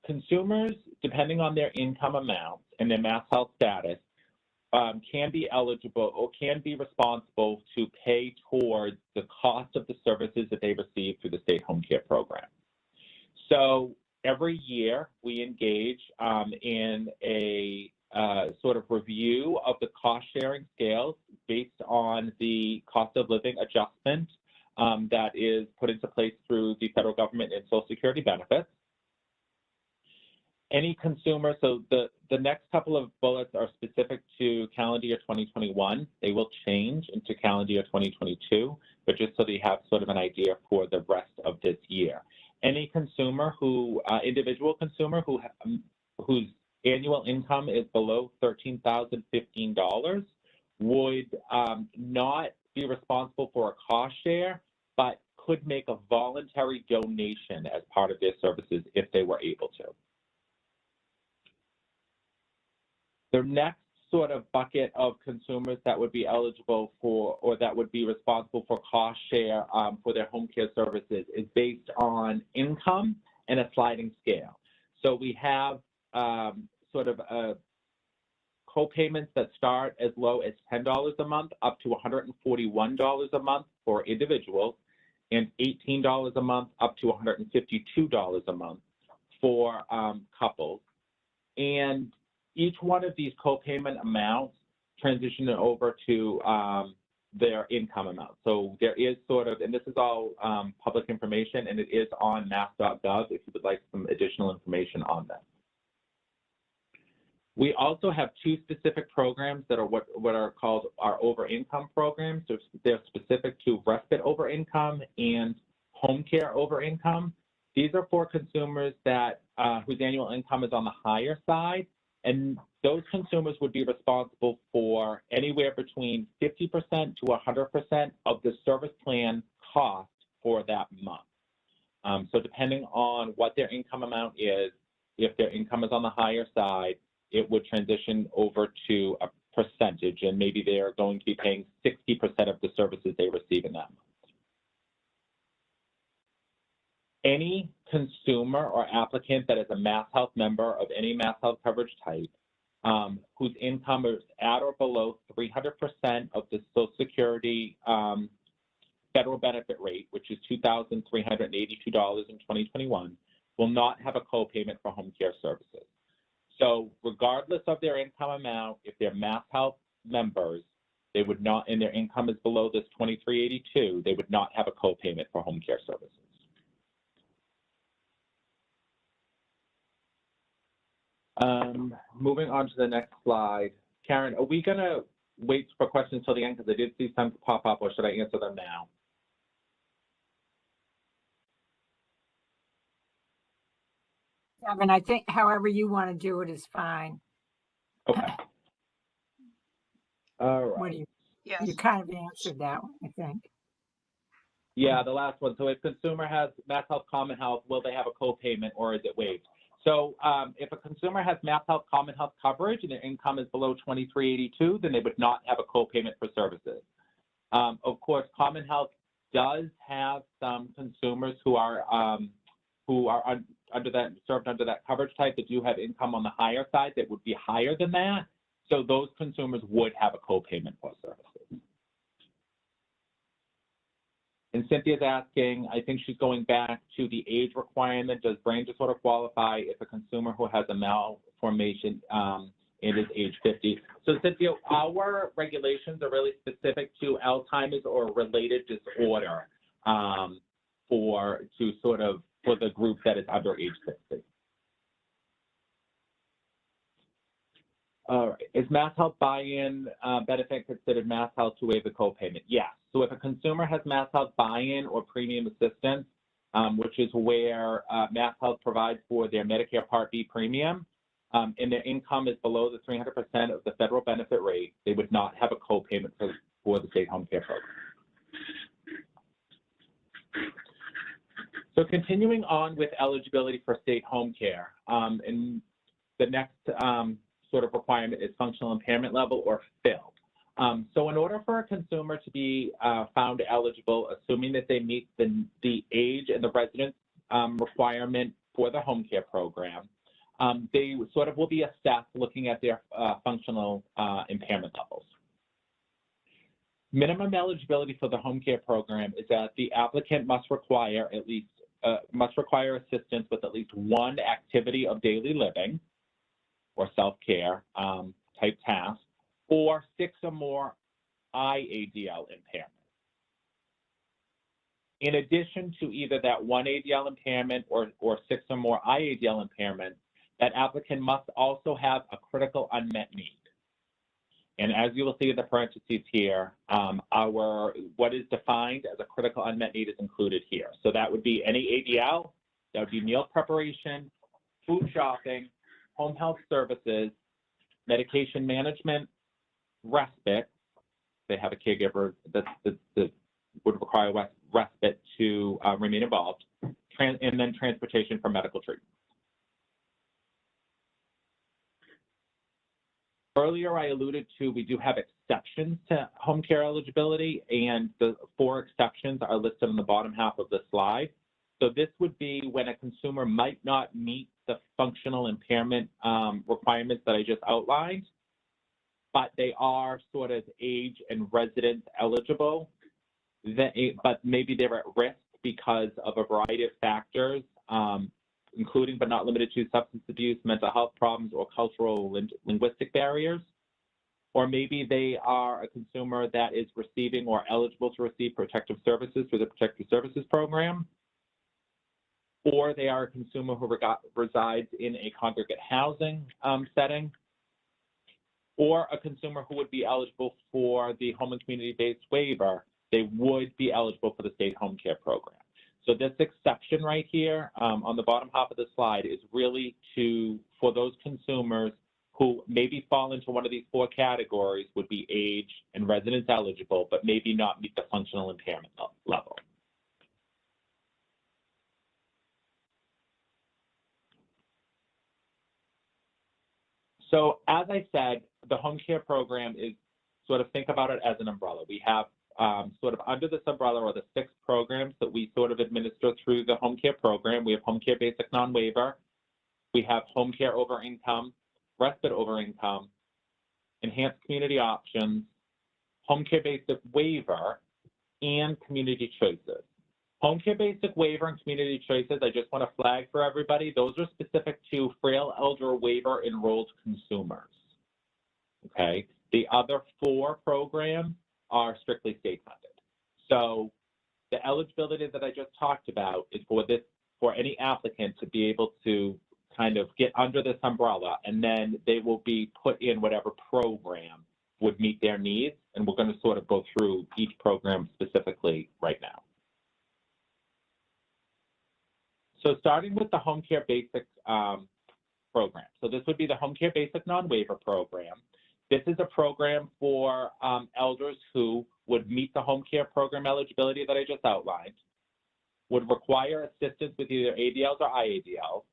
consumers, depending on their income amounts and their mass health status, can be eligible or can be responsible to pay towards the cost of the services that they receive through the state home care program. So every year we engage in a sort of review of the cost sharing scales based on the cost of living adjustment that is put into place through the federal government and Social Security benefits. Any consumer, so the next couple of bullets are specific to calendar year 2021. They will change into calendar year 2022, but just so that you have sort of an idea for the rest of this year. Any consumer who, individual consumer whose annual income is below $13,015 would not be responsible for a cost share, but could make a voluntary donation as part of their services if they were able to. The next sort of bucket of consumers that would be eligible for, or that would be responsible for cost share for their home care services is based on income and a sliding scale. So we have sort of co-payments that start as low as $10 a month up to $141 a month for individuals, and $18 a month up to $152 a month for couples. And each one of these co-payment amounts transition over to their income amount. So there is sort of, and this is all public information, and it is on mass.gov if you would like some additional information on that. We also have two specific programs that are what are called our over income programs. So they're specific to respite over income and home care over income. These are for consumers that whose annual income is on the higher side, and those consumers would be responsible for anywhere between 50% to 100% of the service plan cost for that month. So depending on what their income amount is, if their income is on the higher side, it would transition over to a percentage, and maybe they are going to be paying 60% of the services they receive in that month. Any consumer or applicant that is a MassHealth member of any MassHealth coverage type whose income is at or below 300% of the Social Security federal benefit rate, which is $2,382 in 2021, will not have a co-payment for home care services. So regardless of their income amount, if they're MassHealth members, they would not, and their income is below this $2,382, they would not have a co-payment for home care services. Moving on to the next slide. Karen, are we going to wait for questions till the end, because I did see some pop up, or should I answer them now? Kevin, I think however you want to do it is fine. Okay. All right. What do you Yes. kind of answered that one, I think. Yeah, the last one. So if consumer has Mass Health Common Health, will they have a co-payment or is it waived? So if a consumer has Mass Health Common Health coverage and their income is below $23.82, then they would not have a co-payment for services. Of course, Common Health does have some consumers who are under that served under that coverage type that do have income on the higher side that would be higher than that. So those consumers would have a co-payment for services. And Cynthia's asking, I think she's going back to the age requirement. Does brain disorder qualify if a consumer who has a malformation and is age 50? So Cynthia, our regulations are really specific to Alzheimer's or related disorder for the group that is under age 60. All right. Is Mass Health buy-in benefit considered Mass Health to waive the co-payment? Yes. So if a consumer has Mass Health buy-in or premium assistance, which is where Mass Health provides for their Medicare Part B premium, and their income is below the 300% of the federal benefit rate, they would not have a co-payment for the state home care program. So continuing on with eligibility for state home care, and the next sort of requirement is functional impairment level or FIL. So in order for a consumer to be found eligible, assuming that they meet the age and the residence requirement for the home care program, they sort of will be assessed looking at their functional impairment levels. Minimum eligibility for the home care program is that the applicant must require assistance with at least one activity of daily living or self-care type task, or 6 or more IADL impairments. In addition to either that one ADL impairment or 6 or more IADL impairments, that applicant must also have a critical unmet need. And as you will see in the parentheses here, what is defined as a critical unmet need is included here. So that would be any ADL, that would be meal preparation, food shopping, home health services, medication management, respite. They have a caregiver that would require respite to remain involved, and then transportation for medical treatment. Earlier, I alluded to we do have exceptions to home care eligibility, and the 4 exceptions are listed on the bottom half of the slide. So this would be when a consumer might not meet the functional impairment requirements that I just outlined, but they are sort of age and residence eligible, but maybe they're at risk because of a variety of factors, including but not limited to substance abuse, mental health problems, or cultural linguistic barriers. Or maybe they are a consumer that is receiving or eligible to receive protective services through the Protective Services Program. Or they are a consumer who resides in a congregate housing setting. Or a consumer who would be eligible for the home and community-based waiver. They would be eligible for the state home care program. So this exception right here on the bottom half of the slide is really for those consumers who maybe fall into one of these 4 categories, would be age and residence eligible, but maybe not meet the functional impairment level. So as I said, the home care program is sort of, think about it as an umbrella. We have sort of under this umbrella are the 6 programs that we sort of administer through the home care program. We have home care basic non-waiver. We have home care over income, respite over income, enhanced community options, home care basic waiver, and community choices. Home care basic waiver and community choices, I just want to flag for everybody, those are specific to frail elder waiver enrolled consumers. Okay, the other 4 programs are strictly state funded. So the eligibility that I just talked about is for any applicant to be able to kind of get under this umbrella, and then they will be put in whatever program would meet their needs. And we're going to sort of go through each program specifically right now. So starting with the home care basic program. So this would be the home care basic non-waiver program. This is a program for elders who would meet the home care program eligibility that I just outlined, would require assistance with either ADLs or IADLs,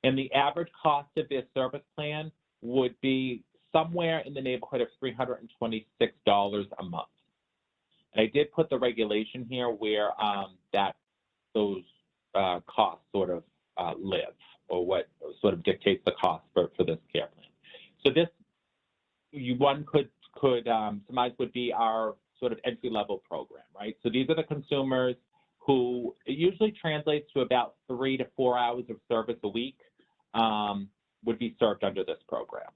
and the average cost of their service plan would be somewhere in the neighborhood of $326 a month. And I did put the regulation here where those costs sort of live, or what sort of dictates the cost for this care plan. So this, one could surmise would be our sort of entry-level program, right? So these are the consumers who, it usually translates to about 3 to 4 hours of service a week, would be served under this program.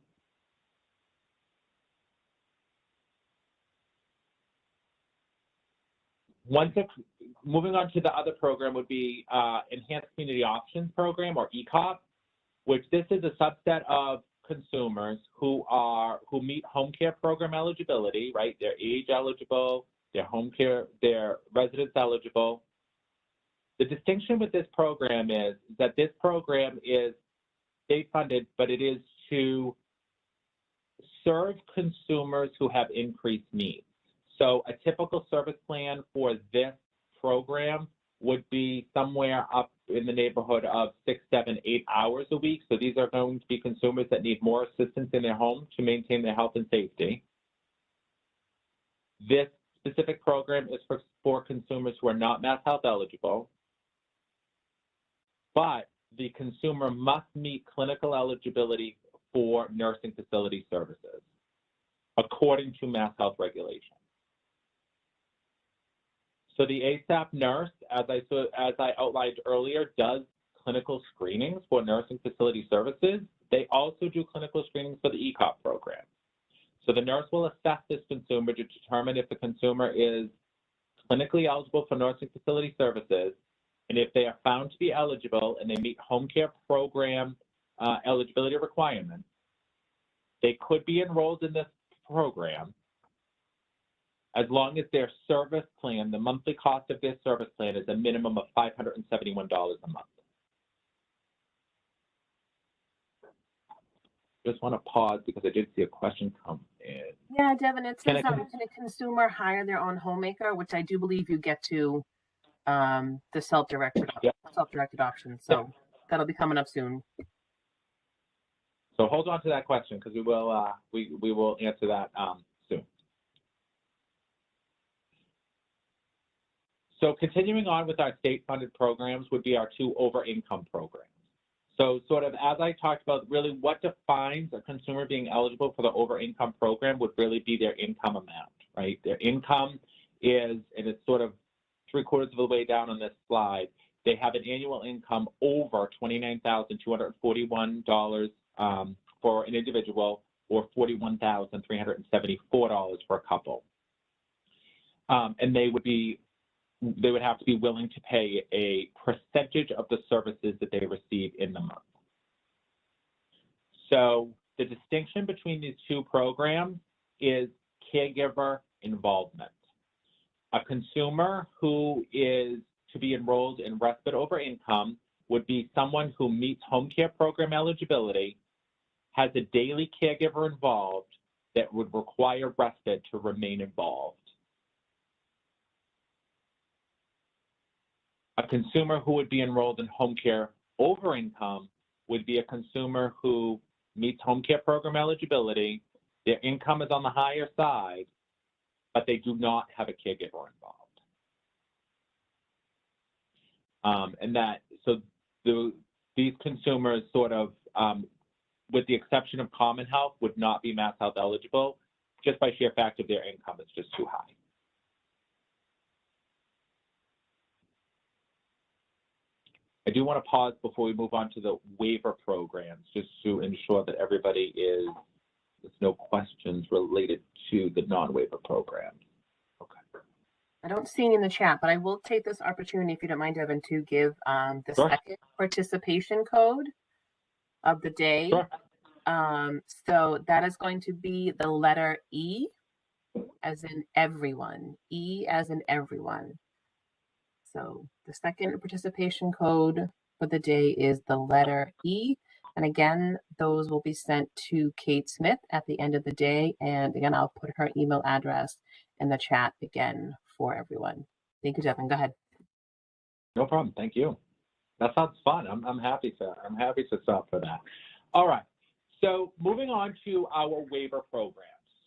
Moving on to the other program would be Enhanced Community Options Program, or ECOP, which this is a subset of consumers who meet home care program eligibility, right? They're age eligible, they're residence eligible. The distinction with this program is that this program is state funded, but it is to serve consumers who have increased needs. So a typical service plan for this program would be somewhere up in the neighborhood of 6, 7, 8 hours a week. So these are going to be consumers that need more assistance in their home to maintain their health and safety. This specific program is for consumers who are not Mass Health eligible, but the consumer must meet clinical eligibility for nursing facility services, according to Mass Health regulations. So the ASAP nurse, as I outlined earlier, does clinical screenings for nursing facility services. They also do clinical screenings for the ECOP program. So the nurse will assess this consumer to determine if the consumer is clinically eligible for nursing facility services, and if they are found to be eligible and they meet home care program eligibility requirements, they could be enrolled in this program as long as their service plan, the monthly cost of their service plan, is a minimum of $571 a month. Just want to pause because I did see a question come in. Yeah, Devin, it says, Can can a consumer hire their own homemaker, which I do believe you get to the self-directed option. So that'll be coming up soon. So hold on to that question because we will answer that soon. So continuing on with our state-funded programs would be our 2 over-income programs. So sort of as I talked about, really what defines a consumer being eligible for the over-income program would really be their income amount, right? Their income is, and it's sort of 3/4 of the way down on this slide, they have an annual income over $29,241 for an individual, or $41,374 for a couple. And they would have to be willing to pay a percentage of the services that they receive in the month. So the distinction between these 2 programs is caregiver involvement. A consumer who is to be enrolled in respite over income would be someone who meets home care program eligibility, has a daily caregiver involved that would require respite to remain involved. A consumer who would be enrolled in home care over income would be a consumer who meets home care program eligibility, their income is on the higher side, but they do not have a caregiver involved. These consumers sort of, with the exception of Common Health, would not be Mass Health eligible just by sheer fact of their income. It's just too high. I do want to pause before we move on to the waiver programs, just to ensure that everybody there's no questions related to the non-waiver programs. Okay. I don't see any in the chat, but I will take this opportunity, if you don't mind, Devin, to give the Sure. second participation code of the day. Sure. So that is going to be the letter E, as in everyone. E as in everyone. So the second participation code for the day is the letter E, And again, those will be sent to Kate Smith at the end of the day. And again, I'll put her email address in the chat again for everyone. Thank you, Devin. Go ahead. No problem. Thank you. That sounds fun. I'm happy to stop for that. All right. So moving on to our waiver programs.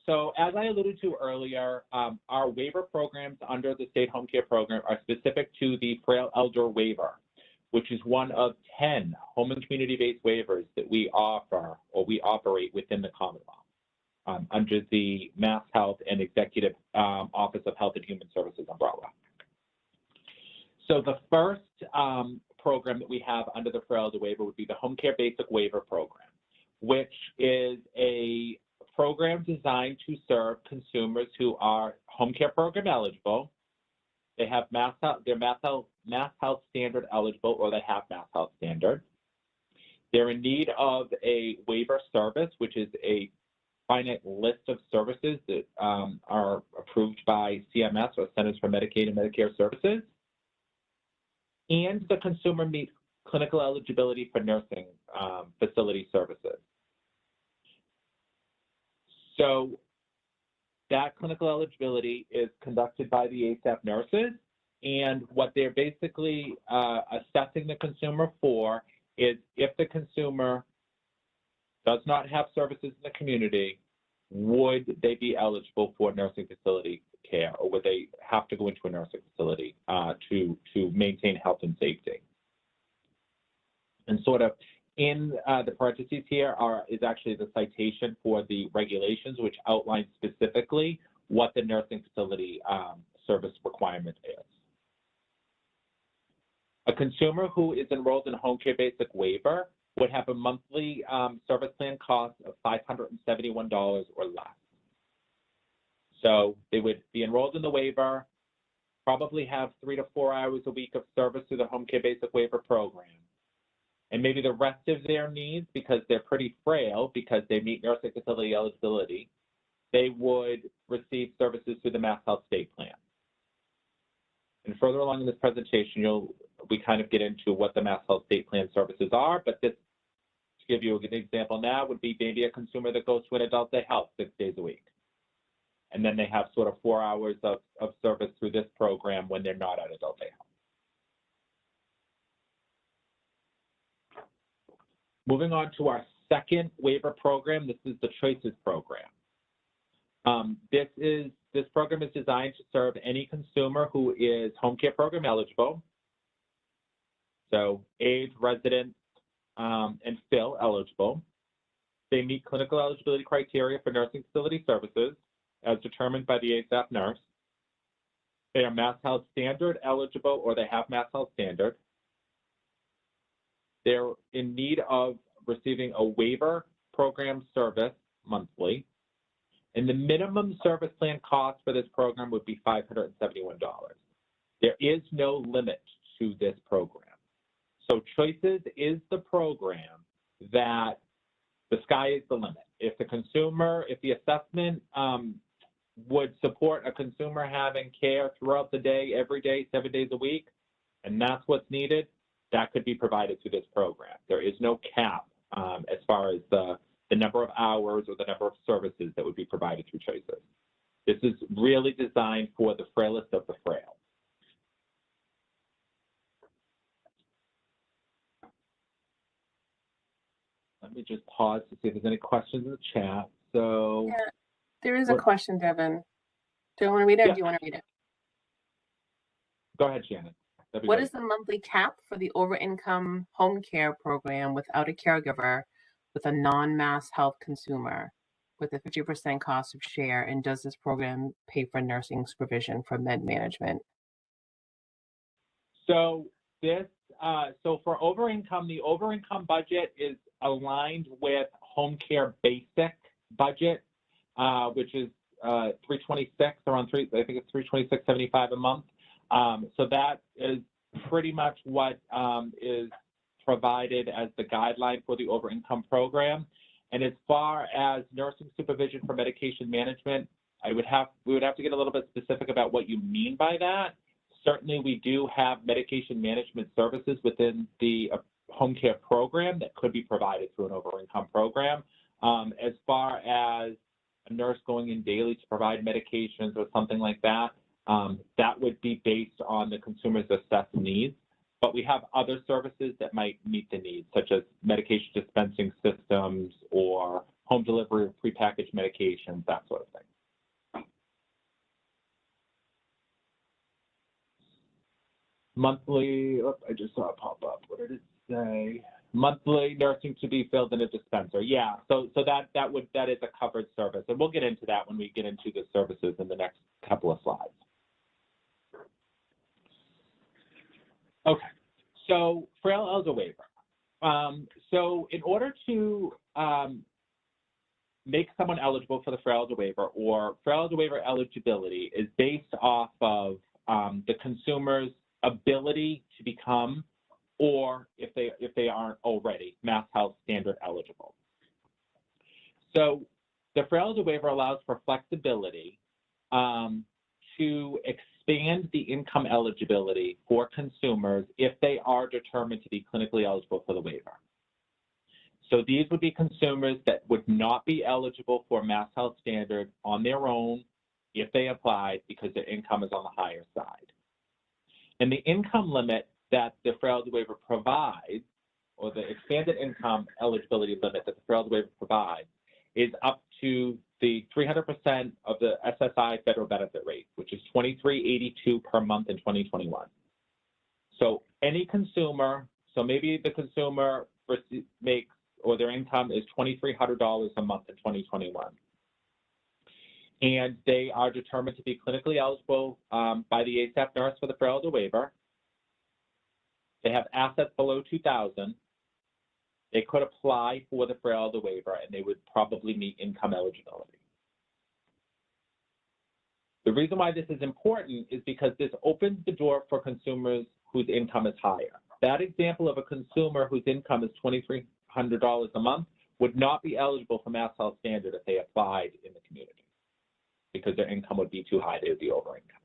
So as I alluded to earlier, our waiver programs under the state home care program are specific to the frail elder waiver, which is one of 10 home and community-based waivers that we offer or we operate within the Commonwealth under the Mass Health and Executive Office of Health and Human Services umbrella. So the first program that we have under the frail elder waiver would be the Home Care Basic Waiver Program, which is a program designed to serve consumers who are home care program eligible. They have they're Mass Health Standard eligible, or they have Mass Health Standard. They're in need of a waiver service, which is a finite list of services that are approved by CMS, or Centers for Medicaid and Medicare Services. And the consumer meets clinical eligibility for nursing facility services. So that clinical eligibility is conducted by the ASAP nurses, and what they're basically assessing the consumer for is if the consumer does not have services in the community, would they be eligible for nursing facility care, or would they have to go into a nursing facility to maintain health and safety? And sort of in the parentheses here is actually the citation for the regulations, which outline specifically what the nursing facility service requirement is. A consumer who is enrolled in Home Care Basic Waiver would have a monthly service plan cost of $571 or less. So they would be enrolled in the waiver, probably have 3 to 4 hours a week of service through the Home Care Basic Waiver program. And maybe the rest of their needs, because they're pretty frail, because they meet nursing facility eligibility, they would receive services through the Mass Health State Plan. And further along in this presentation, we kind of get into what the Mass Health State Plan services are, but this, to give you an example now, would be maybe a consumer that goes to an adult day health 6 days a week. And then they have sort of 4 hours of service through this program when they're not at adult day health. Moving on to our second waiver program, this is the Choices program. This program is designed to serve any consumer who is home care program eligible, so age, resident, and fill eligible. They meet clinical eligibility criteria for nursing facility services as determined by the ASAP nurse. They are Mass Health Standard eligible, or they have Mass Health Standard. They're in need of receiving a waiver program service monthly. And the minimum service plan cost for this program would be $571. There is no limit to this program. So Choices is the program that the sky is the limit. If the assessment would support a consumer having care throughout the day, every day, 7 days a week, and that's what's needed, that could be provided through this program. There is no cap as far as the number of hours or the number of services that would be provided through Choices. This is really designed for the frailest of the frail. Let me just pause to see if there's any questions in the chat. So Yeah, there is a question, Devin. Do you want to read it, or do you want to read it? Go ahead, Shannon. What is the monthly cap for the over-income home care program without a caregiver with a non-Mass Health consumer with a 50% cost of share, and does this program pay for nursing supervision for med management? So so for over-income, the over-income budget is aligned with Home Care Basic budget, which is $326, I think it's $326.75 a month. So that is pretty much what is provided as the guideline for the over-income program. And as far as nursing supervision for medication management, we would have to get a little bit specific about what you mean by that. Certainly, we do have medication management services within the home care program that could be provided through an over-income program. As far as a nurse going in daily to provide medications or something like that, that would be based on the consumer's assessed needs. But we have other services that might meet the needs, such as medication dispensing systems or home delivery of prepackaged medications, that sort of thing. Monthly, I just saw it pop up. What did it say? Monthly nursing to be filled in a dispenser. Yeah, so that is a covered service, and we'll get into that when we get into the services in the next couple of slides. Okay, so frail elder waiver. So in order to make someone eligible for the frail elder waiver, or frail elder waiver eligibility is based off of the consumer's ability to become, or if they aren't already, Mass Health Standard eligible. So the frail elder waiver allows for flexibility to expand the income eligibility for consumers if they are determined to be clinically eligible for the waiver. So these would be consumers that would not be eligible for Mass Health Standard on their own if they applied because their income is on the higher side. And the income limit that the frail elder waiver provides, or the expanded income eligibility limit that the frail elder waiver provides, is up to the 300% of the SSI federal benefit rate, which is $23.82 per month in 2021. So any consumer, so maybe the consumer makes, or their income is $2,300 a month in 2021. And they are determined to be clinically eligible by the ASAP nurse for the frail elder waiver. They have assets below $2,000. They could apply for the frail elder waiver, and they would probably meet income eligibility. The reason why this is important is because this opens the door for consumers whose income is higher. That example of a consumer whose income is $2,300 a month would not be eligible for Mass Health Standard if they applied in the community, because their income would be too high, they would be over income.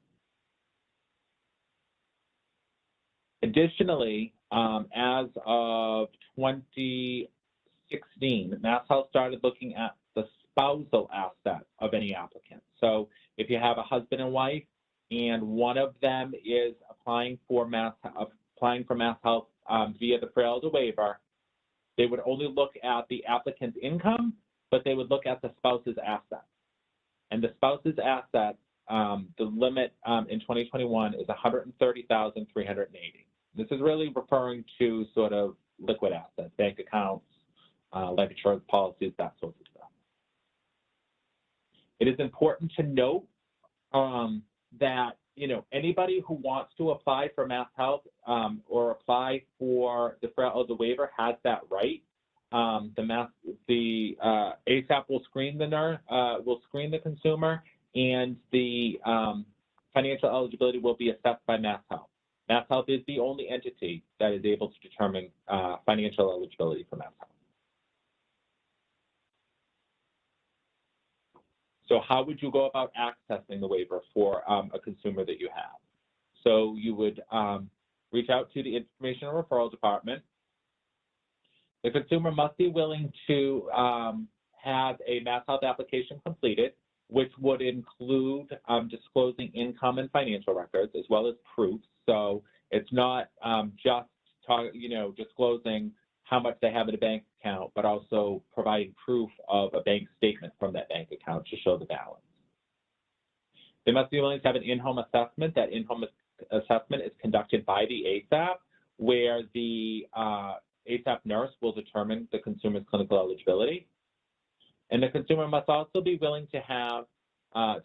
Additionally, as of 2016, Mass Health started looking at the spousal asset of any applicant. So if you have a husband and wife, and one of them is applying for Mass Health via the frail elder waiver, they would only look at the applicant's income, but they would look at the spouse's assets. And the spouse's assets, the limit in 2021 is $130,380. This is really referring to sort of liquid assets, bank accounts, life insurance policies, that sort of stuff. It is important to note that, you know, anybody who wants to apply for Mass Health or apply for the frail elder waiver has that right. The ASAP will screen the nurse, will screen the consumer, and the financial eligibility will be assessed by Mass Health. Mass Health is the only entity that is able to determine financial eligibility for Mass Health. So how would you go about accessing the waiver for a consumer that you have? So you would reach out to the Information and Referral Department. The consumer must be willing to have a Mass Health application completed, which would include disclosing income and financial records as well as proof. So it's not just disclosing how much they have in a bank account, but also providing proof of a bank statement from that bank account to show the balance. They must be willing to have an in-home assessment. That in-home assessment is conducted by the ASAP, where the ASAP nurse will determine the consumer's clinical eligibility. And the consumer must also be willing to have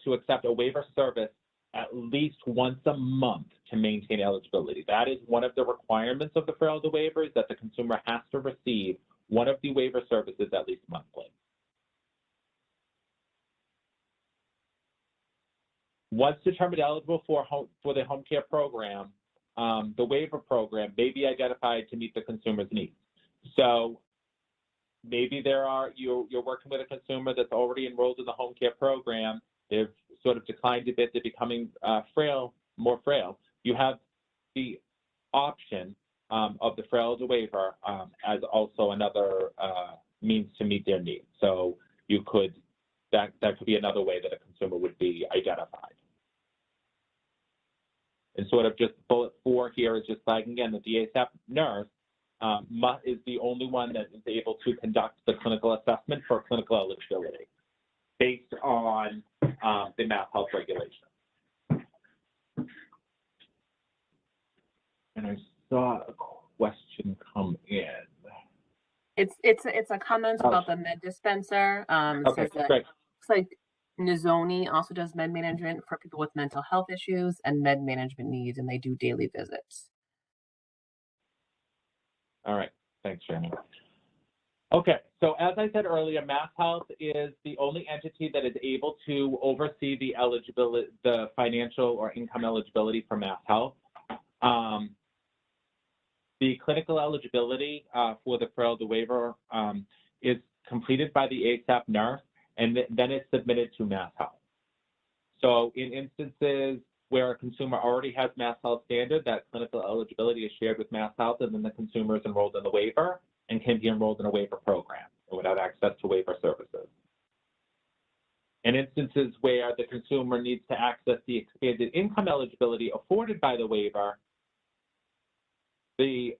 to accept a waiver service at least once a month to maintain eligibility. That is one of the requirements of the frail elder waiver, is that the consumer has to receive one of the waiver services at least monthly. Once determined eligible for the home care program, the waiver program may be identified to meet the consumer's needs. So maybe you're working with a consumer that's already enrolled in the home care program. They've sort of declined a bit. They're becoming more frail. You have the option of the frailty waiver as also another means to meet their needs. So you could, that could be another way that a consumer would be identified. And sort of just bullet 4 here is just flagging again that the ASAP nurse is the only one that is able to conduct the clinical assessment for clinical eligibility based on the Mass Health regulation. And I saw a question come in. It's a comment about the med dispenser. Okay, Says that great. looks like Nozomi also does med management for people with mental health issues and med management needs, and they do daily visits. All right, thanks, Shannon. Okay, so as I said earlier, Mass Health is the only entity that is able to oversee the eligibility, the financial or income eligibility for Mass Health. The clinical eligibility for the frailty waiver is completed by the ASAP nurse, and then it's submitted to Mass Health. So in instances where a consumer already has Mass Health standard, that clinical eligibility is shared with Mass Health, and then the consumer is enrolled in the waiver and can be enrolled in a waiver program without access to waiver services. In instances where the consumer needs to access the expanded income eligibility afforded by the waiver, the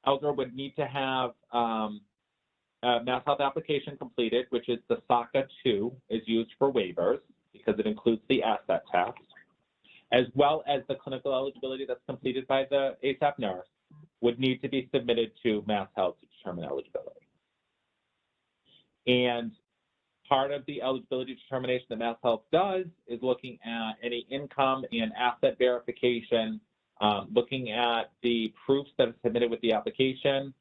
elder would need to have a Mass Health application completed, which is the SACA 2 is used for waivers because it includes the asset test, as well as the clinical eligibility that's completed by the ASAP nurse would need to be submitted to Mass Health to determine eligibility. And part of the eligibility determination that Mass Health does is looking at any income and asset verification, looking at the proofs that are submitted with the application.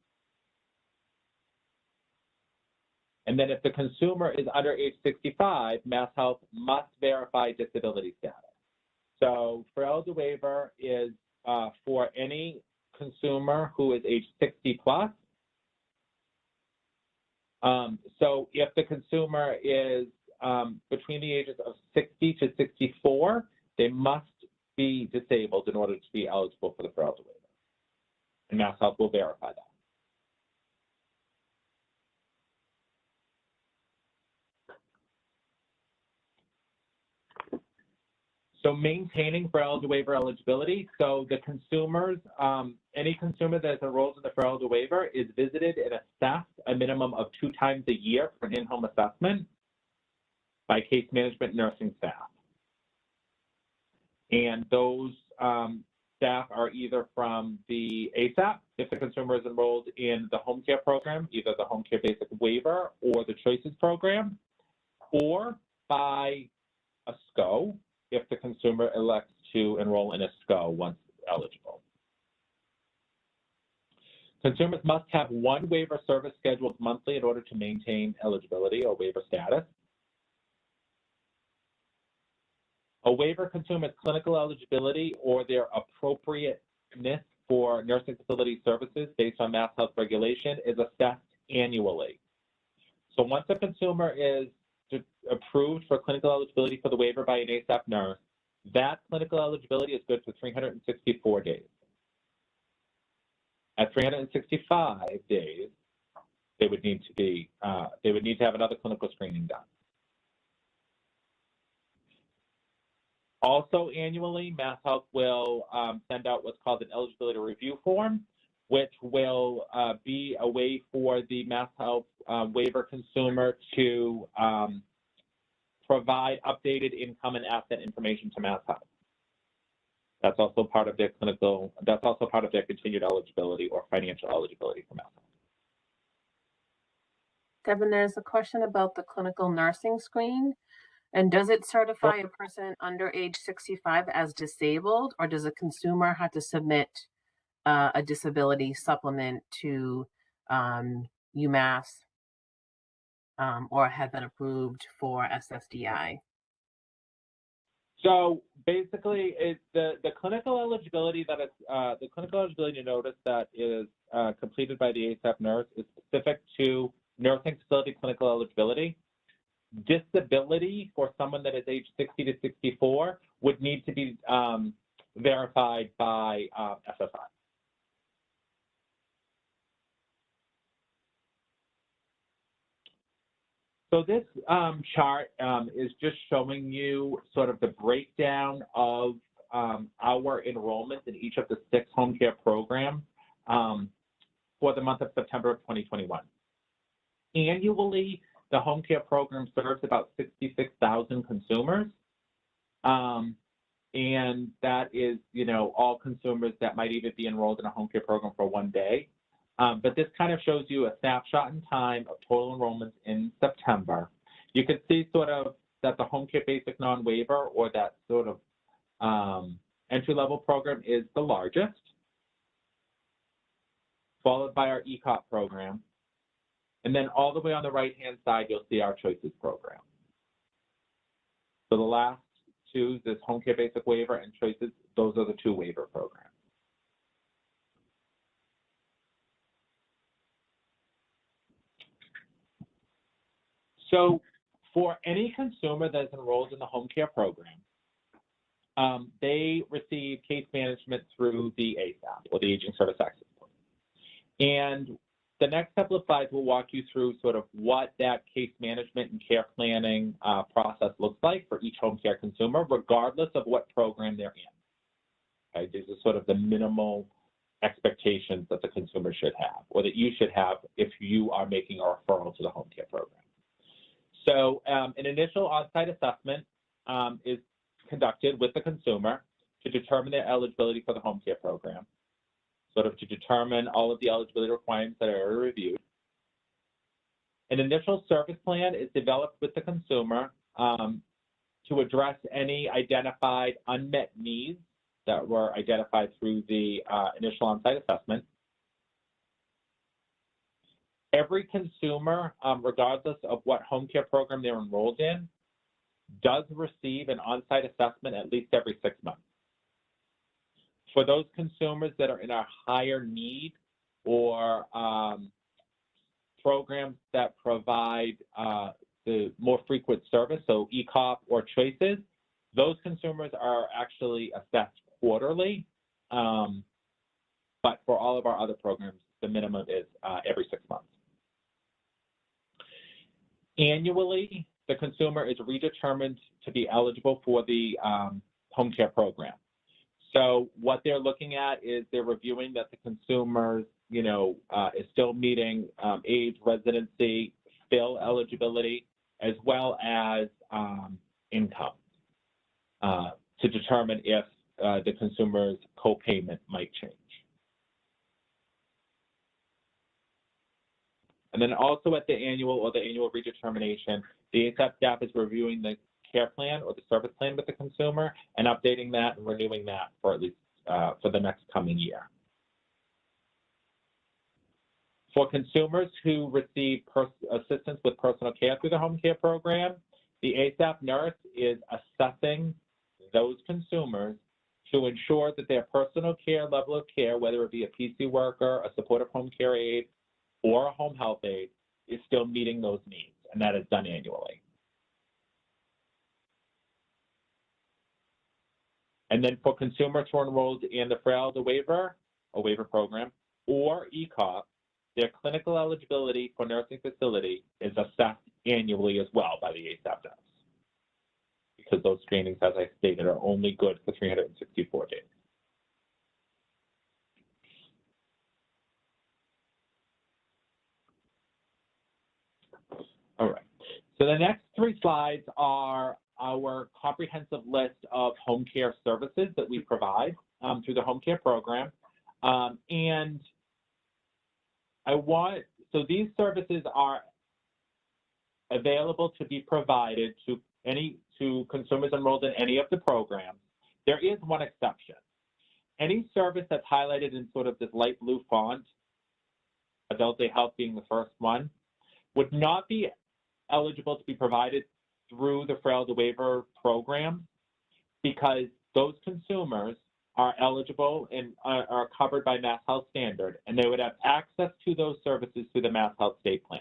And then if the consumer is under age 65, Mass Health must verify disability status. So frailty waiver is for any consumer who is age 60 plus. So if the consumer is between the ages of 60 to 64, they must be disabled in order to be eligible for the frailty waiver. And Mass Health will verify that. So maintaining frailty waiver eligibility. So the consumers, any consumer that is enrolled in the frailty waiver is visited and assessed a minimum of 2 times a year for an in-home assessment by case management nursing staff. And those staff are either from the ASAP, if the consumer is enrolled in the home care program, either the home care basic waiver or the choices program, or by a SCO, if the consumer elects to enroll in a SCO once eligible. Consumers must have 1 waiver service scheduled monthly in order to maintain eligibility or waiver status. A waiver consumer's clinical eligibility or their appropriateness for nursing facility services based on Mass Health regulation is assessed annually. So once a consumer is approved for clinical eligibility for the waiver by an ASAP nurse, that clinical eligibility is good for 364 days. At 365 days, they would need to have another clinical screening done. Also annually, Mass Health will send out what's called an eligibility review form, which will be a way for the Mass Health waiver consumer to provide updated income and asset information to Mass Health. That's also part of their continued eligibility or financial eligibility for Mass Health. Devin, there's a question about the clinical nursing screen. And does it certify a person under age 65 as disabled, or does a consumer have to submit a disability supplement to UMass or have been approved for SSDI? So basically, the clinical eligibility that is the clinical eligibility notice that is completed by the ASAP nurse is specific to nursing facility clinical eligibility. Disability for someone that is age 60 to 64 would need to be verified by SSI. So this chart is just showing you sort of the breakdown of our enrollment in each of the 6 home care programs for the month of September of 2021. Annually, the home care program serves about 66,000 consumers. And that is, all consumers that might even be enrolled in a home care program for one day. But this kind of shows you a snapshot in time of total enrollments in September. You can see sort of that the home care basic non-waiver, or that sort of entry-level program, is the largest, followed by our ECOP program. And then all the way on the right-hand side, you'll see our Choices program. So the last two, this home care basic waiver and Choices, those are the 2 waiver programs. So for any consumer that's enrolled in the home care program, they receive case management through the ASAP, or the Aging Service Access Plan. And the next couple of slides will walk you through sort of what that case management and care planning process looks like for each home care consumer, regardless of what program they're in. Okay, these are sort of the minimal expectations that the consumer should have, or that you should have if you are making a referral to the home care program. So an initial on-site assessment is conducted with the consumer to determine their eligibility for the home care program, sort of to determine all of the eligibility requirements that are reviewed. An initial service plan is developed with the consumer to address any identified unmet needs that were identified through the initial on-site assessment. Every consumer, regardless of what home care program they're enrolled in, does receive an on-site assessment at least every 6 months. For those consumers that are in a higher need, or programs that provide the more frequent service, so ECOP or Choices, those consumers are actually assessed quarterly. But for all of our other programs, the minimum is every 6 months. Annually, the consumer is redetermined to be eligible for the home care program. So what they're looking at is they're reviewing that the consumer, is still meeting age, residency, fill eligibility, as well as income, to determine if the consumer's co-payment might change. And then also at the annual redetermination, the ASAP staff is reviewing the care plan or the service plan with the consumer and updating that and renewing that for at least for the next coming year. For consumers who receive assistance with personal care through the home care program, the ASAP nurse is assessing those consumers to ensure that their personal care level of care, whether it be a PC worker, a supportive home care aide, or a home health aide, is still meeting those needs, and that is done annually. And then for consumers who are enrolled in the Frailty Waiver, a waiver program, or ECOP, their clinical eligibility for nursing facility is assessed annually as well by the ASAP nurse, because those screenings, as I stated, are only good for 364 days. All right, so the next 3 slides are our comprehensive list of home care services that we provide through the home care program. And so these services are available to be provided to consumers enrolled in any of the programs. There is one exception. Any service that's highlighted in sort of this light blue font, Adult Day Health being the first one, would not be eligible to be provided through the Frailty Waiver program, because those consumers are eligible and are covered by Mass Health Standard, and they would have access to those services through the Mass Health State Plan.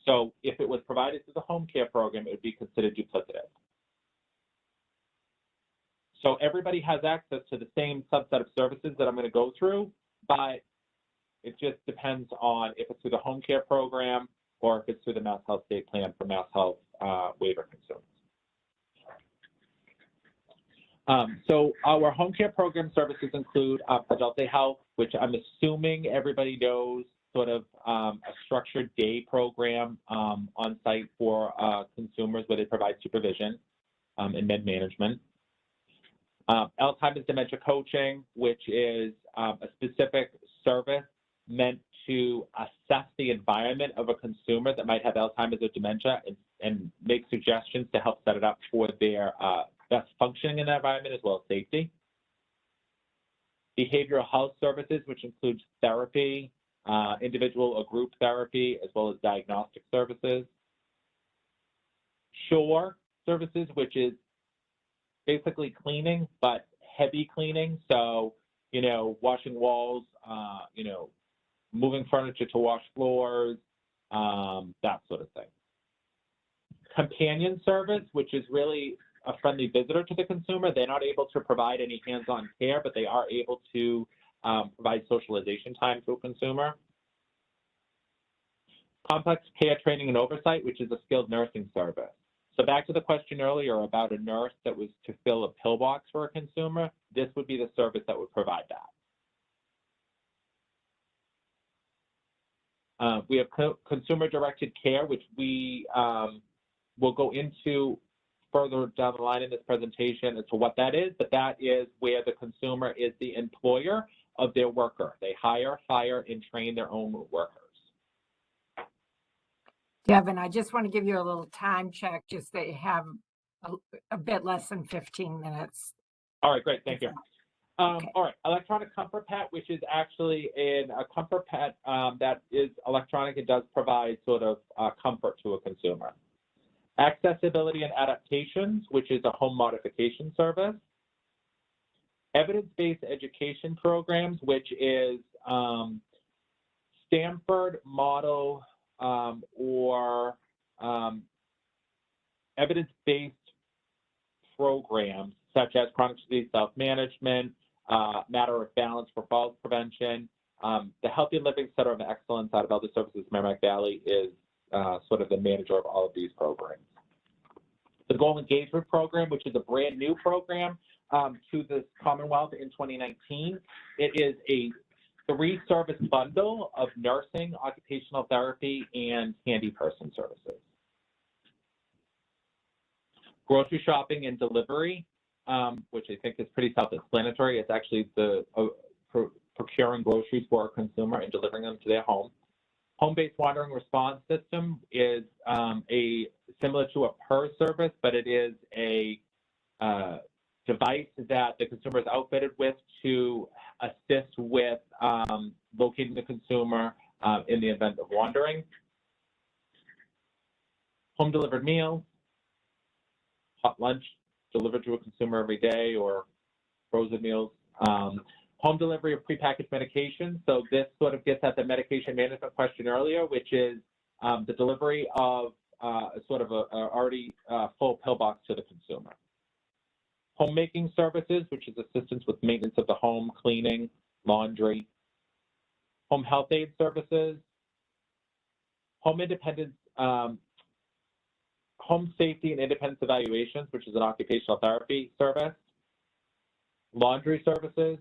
So if it was provided through the home care program, it would be considered duplicative. So everybody has access to the same subset of services that I'm going to go through, but it just depends on if it's through the home care program or if it's through the Mass Health State Plan for Mass Health waiver consumers. So our home care program services include Adult Day Health, which I'm assuming everybody knows, sort of a structured day program on site for consumers where they provide supervision and med management. Alzheimer's dementia coaching, which is a specific service meant to assess the environment of a consumer that might have Alzheimer's or dementia and make suggestions to help set it up for their best functioning in that environment as well as safety. Behavioral health services, which includes therapy, individual or group therapy, as well as diagnostic services. Shore services, which is basically cleaning, but heavy cleaning. So, washing walls, moving furniture to wash floors, that sort of thing. Companion service, which is really a friendly visitor to the consumer. They're not able to provide any hands-on care, but they are able to provide socialization time to a consumer. Complex care training and oversight, which is a skilled nursing service. So back to the question earlier about a nurse that was to fill a pillbox for a consumer, this would be the service that would provide that. We have consumer-directed care, which we will go into further down the line in this presentation as to what that is, but that is where the consumer is the employer of their worker. They hire, fire, and train their own workers. Devin, I just want to give you a little time check, just that you have a bit less than 15 minutes. All right, great, thank you. Okay. All right, electronic comfort pad, which is actually a comfort pad that is electronic. It does provide sort of comfort to a consumer. Accessibility and adaptations, which is a home modification service. Evidence-based education programs, which is Stanford model or evidence-based programs such as chronic disease self-management, matter of balance for falls prevention. The Healthy Living Center of Excellence out of Elder Services Merrimack Valley is sort of the manager of all of these programs. The Goal Engagement Program, which is a brand new program to the Commonwealth in 2019. It is a 3-service bundle of nursing, occupational therapy, and handy person services. Grocery shopping and delivery, which I think is pretty self-explanatory. It's actually the procuring groceries for a consumer and delivering them to their home. Home-based monitoring response system is similar to a PERS service, but it is a device that the consumer is outfitted with to assist with locating the consumer in the event of wandering. Home delivered meals, hot lunch delivered to a consumer every day, or frozen meals. Home delivery of prepackaged medications. So this sort of gets at the medication management question earlier, which is the delivery of sort of a already full pillbox to the consumer. Homemaking services, which is assistance with maintenance of the home, cleaning, laundry. Home health aid services. Home independence, home safety and independence evaluations, which is an occupational therapy service. Laundry services.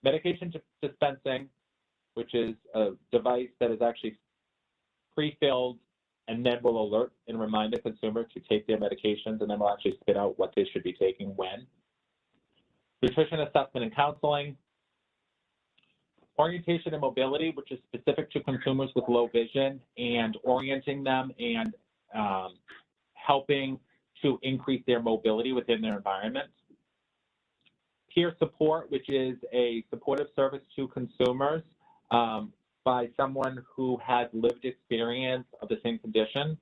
Medication dispensing, which is a device that is actually pre-filled and then will alert and remind the consumer to take their medications, and then will actually spit out what they should be taking when. Nutrition assessment and counseling. Orientation and mobility, which is specific to consumers with low vision, and orienting them and helping to increase their mobility within their environment. Peer support, which is a supportive service to consumers by someone who has lived experience of the same condition.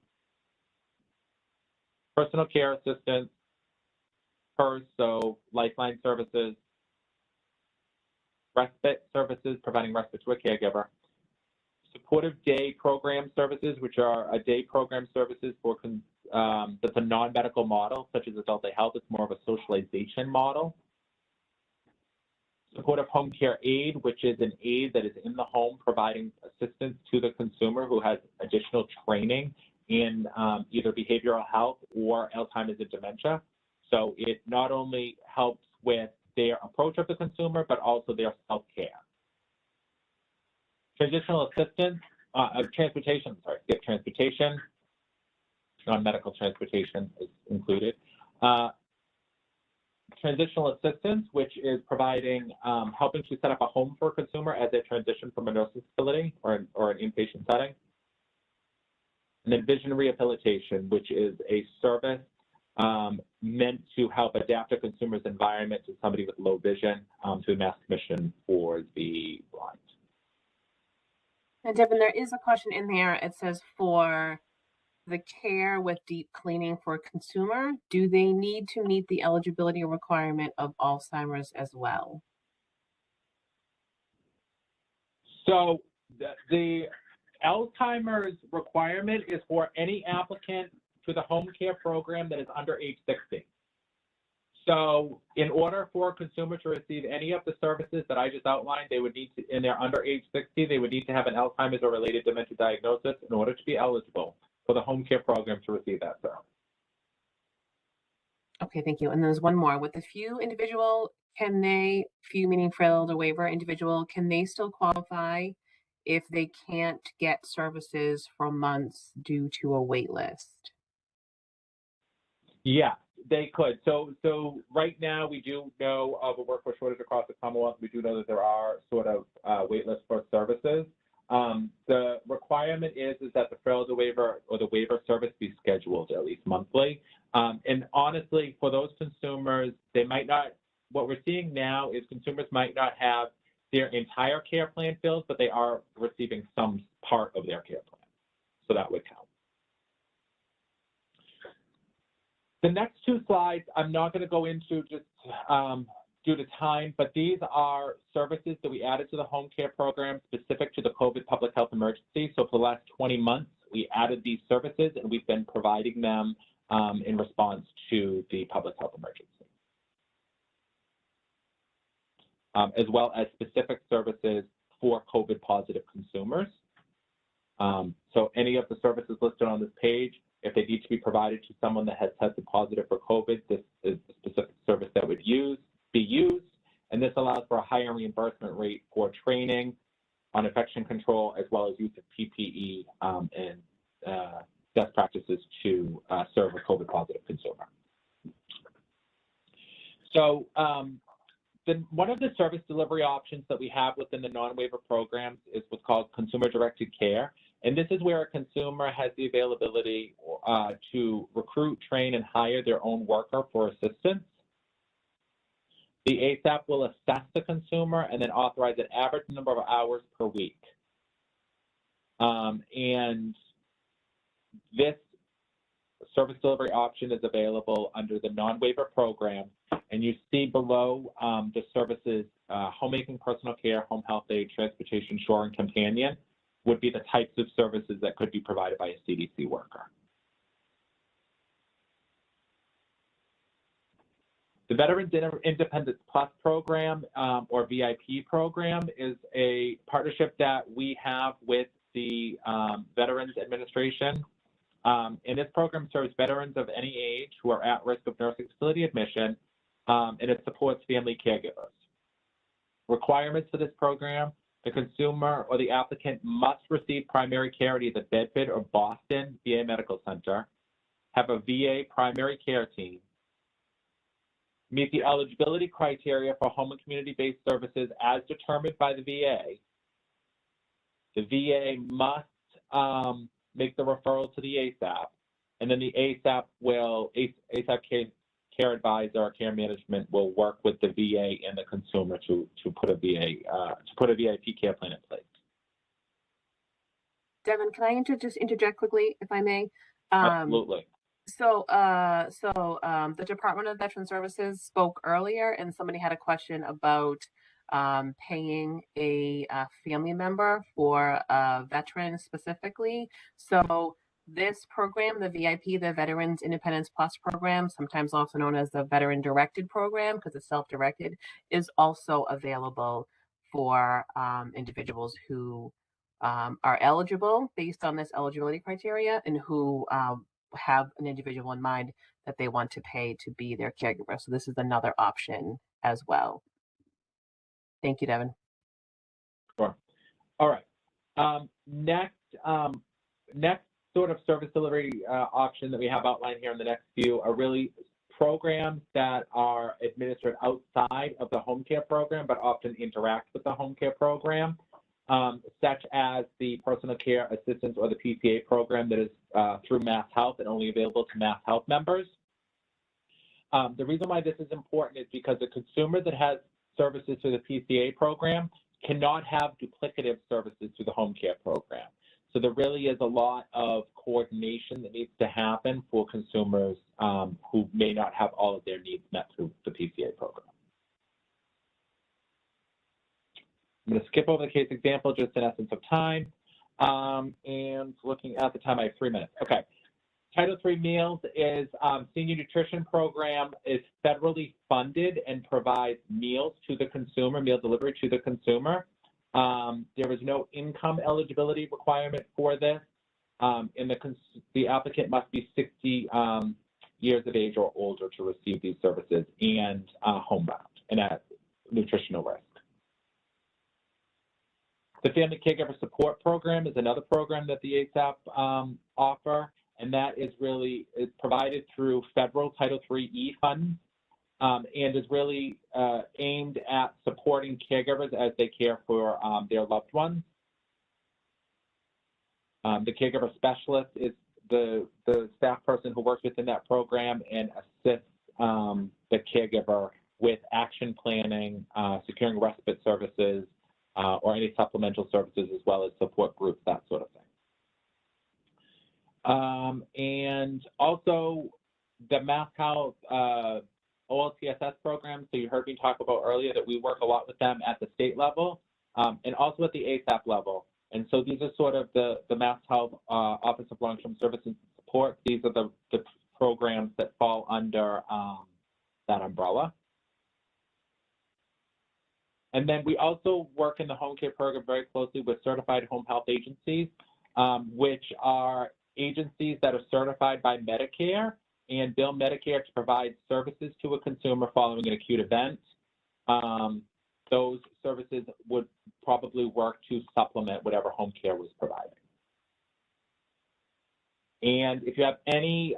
Personal care assistance, PERS, so lifeline services. Respite services, providing respite to a caregiver. Supportive day program services, which are a day program services for that's a non-medical model, such as Adult Day Health. It's more of a socialization model. Supportive home care aid, which is an aid that is in the home providing assistance to the consumer who has additional training in either behavioral health or Alzheimer's and dementia. So it not only helps with their approach of the consumer, but also their self-care. Transitional assistance, transportation, non-medical transportation is included. Transitional assistance, which is providing, helping to set up a home for a consumer as they transition from a nursing facility or an inpatient setting. And then vision rehabilitation, which is a service meant to help adapt a consumer's environment to somebody with low vision to the Mass Commission for the Blind. And Devin, there is a question in there. It says for the care with deep cleaning for a consumer, do they need to meet the eligibility requirement of Alzheimer's as well? So the Alzheimer's requirement is for any applicant to the home care program that is under age 60. So in order for a consumer to receive any of the services that I just outlined, they would need to, and they're under age 60, they would need to have an Alzheimer's or related dementia diagnosis in order to be eligible for the home care program to receive that service. Okay, thank you. And there's one more. With the few individual, few meaning failed or waiver individual, can they still qualify if they can't get services for months due to a wait list? Yeah, they could. So right now we do know of a workforce shortage across the Commonwealth. We do know that there are sort of wait lists for services. The requirement is that the failure waiver or the waiver service be scheduled at least monthly. And honestly, for those consumers, they might not, what we're seeing now is consumers might not have their entire care plan filled, but they are receiving some part of their care plan. So that would count. The next two slides, I'm not going to go into just due to time, but these are services that we added to the home care program specific to the COVID public health emergency. So for the last 20 months, we added these services and we've been providing them in response to the public health emergency, as well as specific services for COVID positive consumers. So any of the services listed on this page, if they need to be provided to someone that has tested positive for COVID, this is the specific service that would be used, and this allows for a higher reimbursement rate for training on infection control, as well as use of PPE and best practices to serve a COVID positive consumer. So one of the service delivery options that we have within the non-waiver programs is what's called consumer-directed care. And this is where a consumer has the availability to recruit, train, and hire their own worker for assistance. The ASAP will assess the consumer and then authorize an average number of hours per week. And this service delivery option is available under the non-waiver program. And you see below the services, homemaking, personal care, home health aid, transportation, shore, and companion would be the types of services that could be provided by a CDC worker. The Veterans Independence Plus program, or VIP program, is a partnership that we have with the Veterans Administration. And this program serves veterans of any age who are at risk of nursing facility admission, and it supports family caregivers. Requirements for this program: the consumer or the applicant must receive primary care at either Bedford or Boston VA Medical Center, have a VA primary care team, meet the eligibility criteria for home and community-based services as determined by the VA. The VA must make the referral to the ASAP, and then the ASAP care advisor or care management will work with the VA and the consumer to put a VIP care plan in place. Devin, can I just interject quickly, if I may? Absolutely. So the Department of Veteran Services spoke earlier, and somebody had a question about paying a family member for a veteran specifically. So This program, the VIP, the Veterans Independence Plus program, sometimes also known as the Veteran Directed Program because it's self-directed, is also available for individuals who are eligible based on this eligibility criteria and who have an individual in mind that they want to pay to be their caregiver. So this is another option as well. Thank you, Devin. Sure. All right. Next sort of service delivery option that we have outlined here in the next few are really programs that are administered outside of the home care program, but often interact with the home care program, such as the personal care assistance or the PCA program that is through Mass Health and only available to Mass Health members. The reason why this is important is because the consumer that has services through the PCA program cannot have duplicative services through the home care program. So there really is a lot of coordination that needs to happen for consumers who may not have all of their needs met through the PCA program. I'm going to skip over the case example just in essence of time. And looking at the time, I have 3 minutes. Okay. Title III Meals is senior nutrition program is federally funded and provides meals to the consumer, meal delivery to the consumer. There is no income eligibility requirement for this, and the applicant must be 60 years of age or older to receive these services and homebound and at nutritional risk. The Family Caregiver Support Program is another program that the ASAP offer, and that is really provided through federal Title III funds and is really aimed at supporting caregivers as they care for their loved ones. The caregiver specialist is the staff person who works within that program and assists the caregiver with action planning, securing respite services, or any supplemental services, as well as support groups, that sort of thing. And also the Mass Health OLTSS program, so you heard me talk about earlier that we work a lot with them at the state level and also at the ASAP level. And so these are sort of the Mass Health Office of Long-Term Services and Support. These are the programs that fall under that umbrella. And then we also work in the home care program very closely with certified home health agencies, which are agencies that are certified by Medicare and bill Medicare to provide services to a consumer following an acute event. Those services would probably work to supplement whatever home care was providing. And if you have any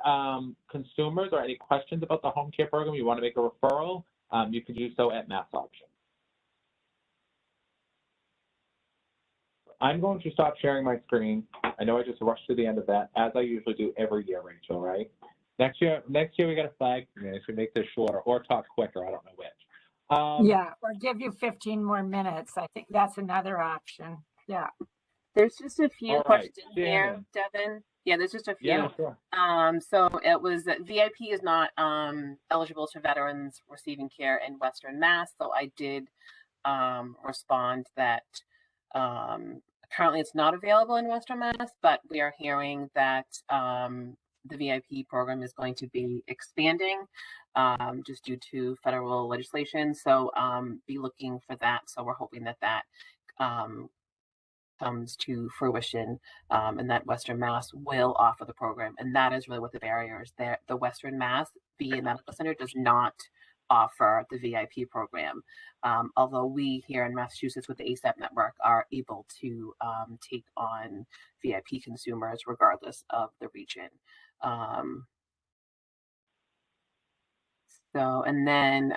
consumers or any questions about the home care program, you want to make a referral, you can do so at Mass Option. I'm going to stop sharing my screen. I know I just rushed to the end of that, as I usually do every year, Rachel, right? Next year we got a flag. If we make this shorter or talk quicker, I don't know which. Yeah, or give you 15 more minutes. I think that's another option. Yeah. There's just a few All right, questions here, Devin. Yeah, there's just a few. Yeah, sure. So it was that VIP is not eligible to veterans receiving care in Western Mass. So I did respond that currently it's not available in Western Mass, but we are hearing that the VIP program is going to be expanding just due to federal legislation. So be looking for that. So we're hoping that that comes to fruition and that Western Mass will offer the program. And that is really what the barrier is there. The Western Mass VA Medical Center does not offer the VIP program. Although we here in Massachusetts with the ASAP network are able to take on VIP consumers regardless of the region. And then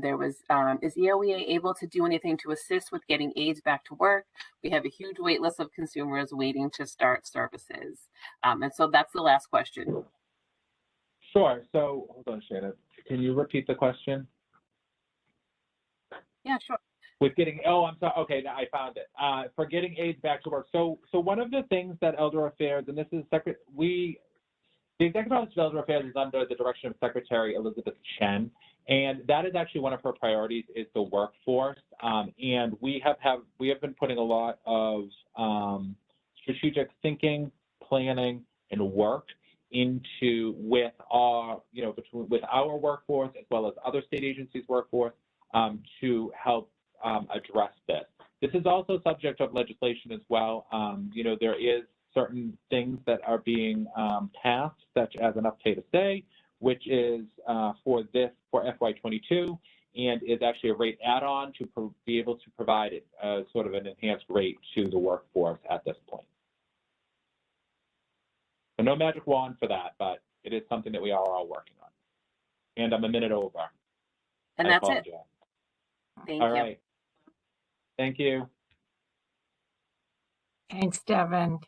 there was, is EOEA able to do anything to assist with getting aides back to work? We have a huge wait list of consumers waiting to start services. And so that's the last question. Sure. So hold on, Shannon. Can you repeat the question? Yeah, sure. With getting, oh, I'm sorry. Okay, I found it. For getting aides back to work. So one of the things that Elder Affairs, and this is separate, the Executive Office of Elder Affairs is under the direction of Secretary Elizabeth Chen, and that is actually one of her priorities is the workforce. And we have been putting a lot of strategic thinking, planning, and work into with our, with our workforce as well as other state agencies' workforce to help address this. This is also subject of legislation as well. There is certain things that are being passed, such as enough pay to stay, which is for FY22, and is actually a rate add-on to be able to provide sort of an enhanced rate to the workforce at this point. So no magic wand for that, but it is something that we are all working on. And I'm a minute over. And I that's it. apologize. Thank All you. right. Thank you. Thanks, Devin.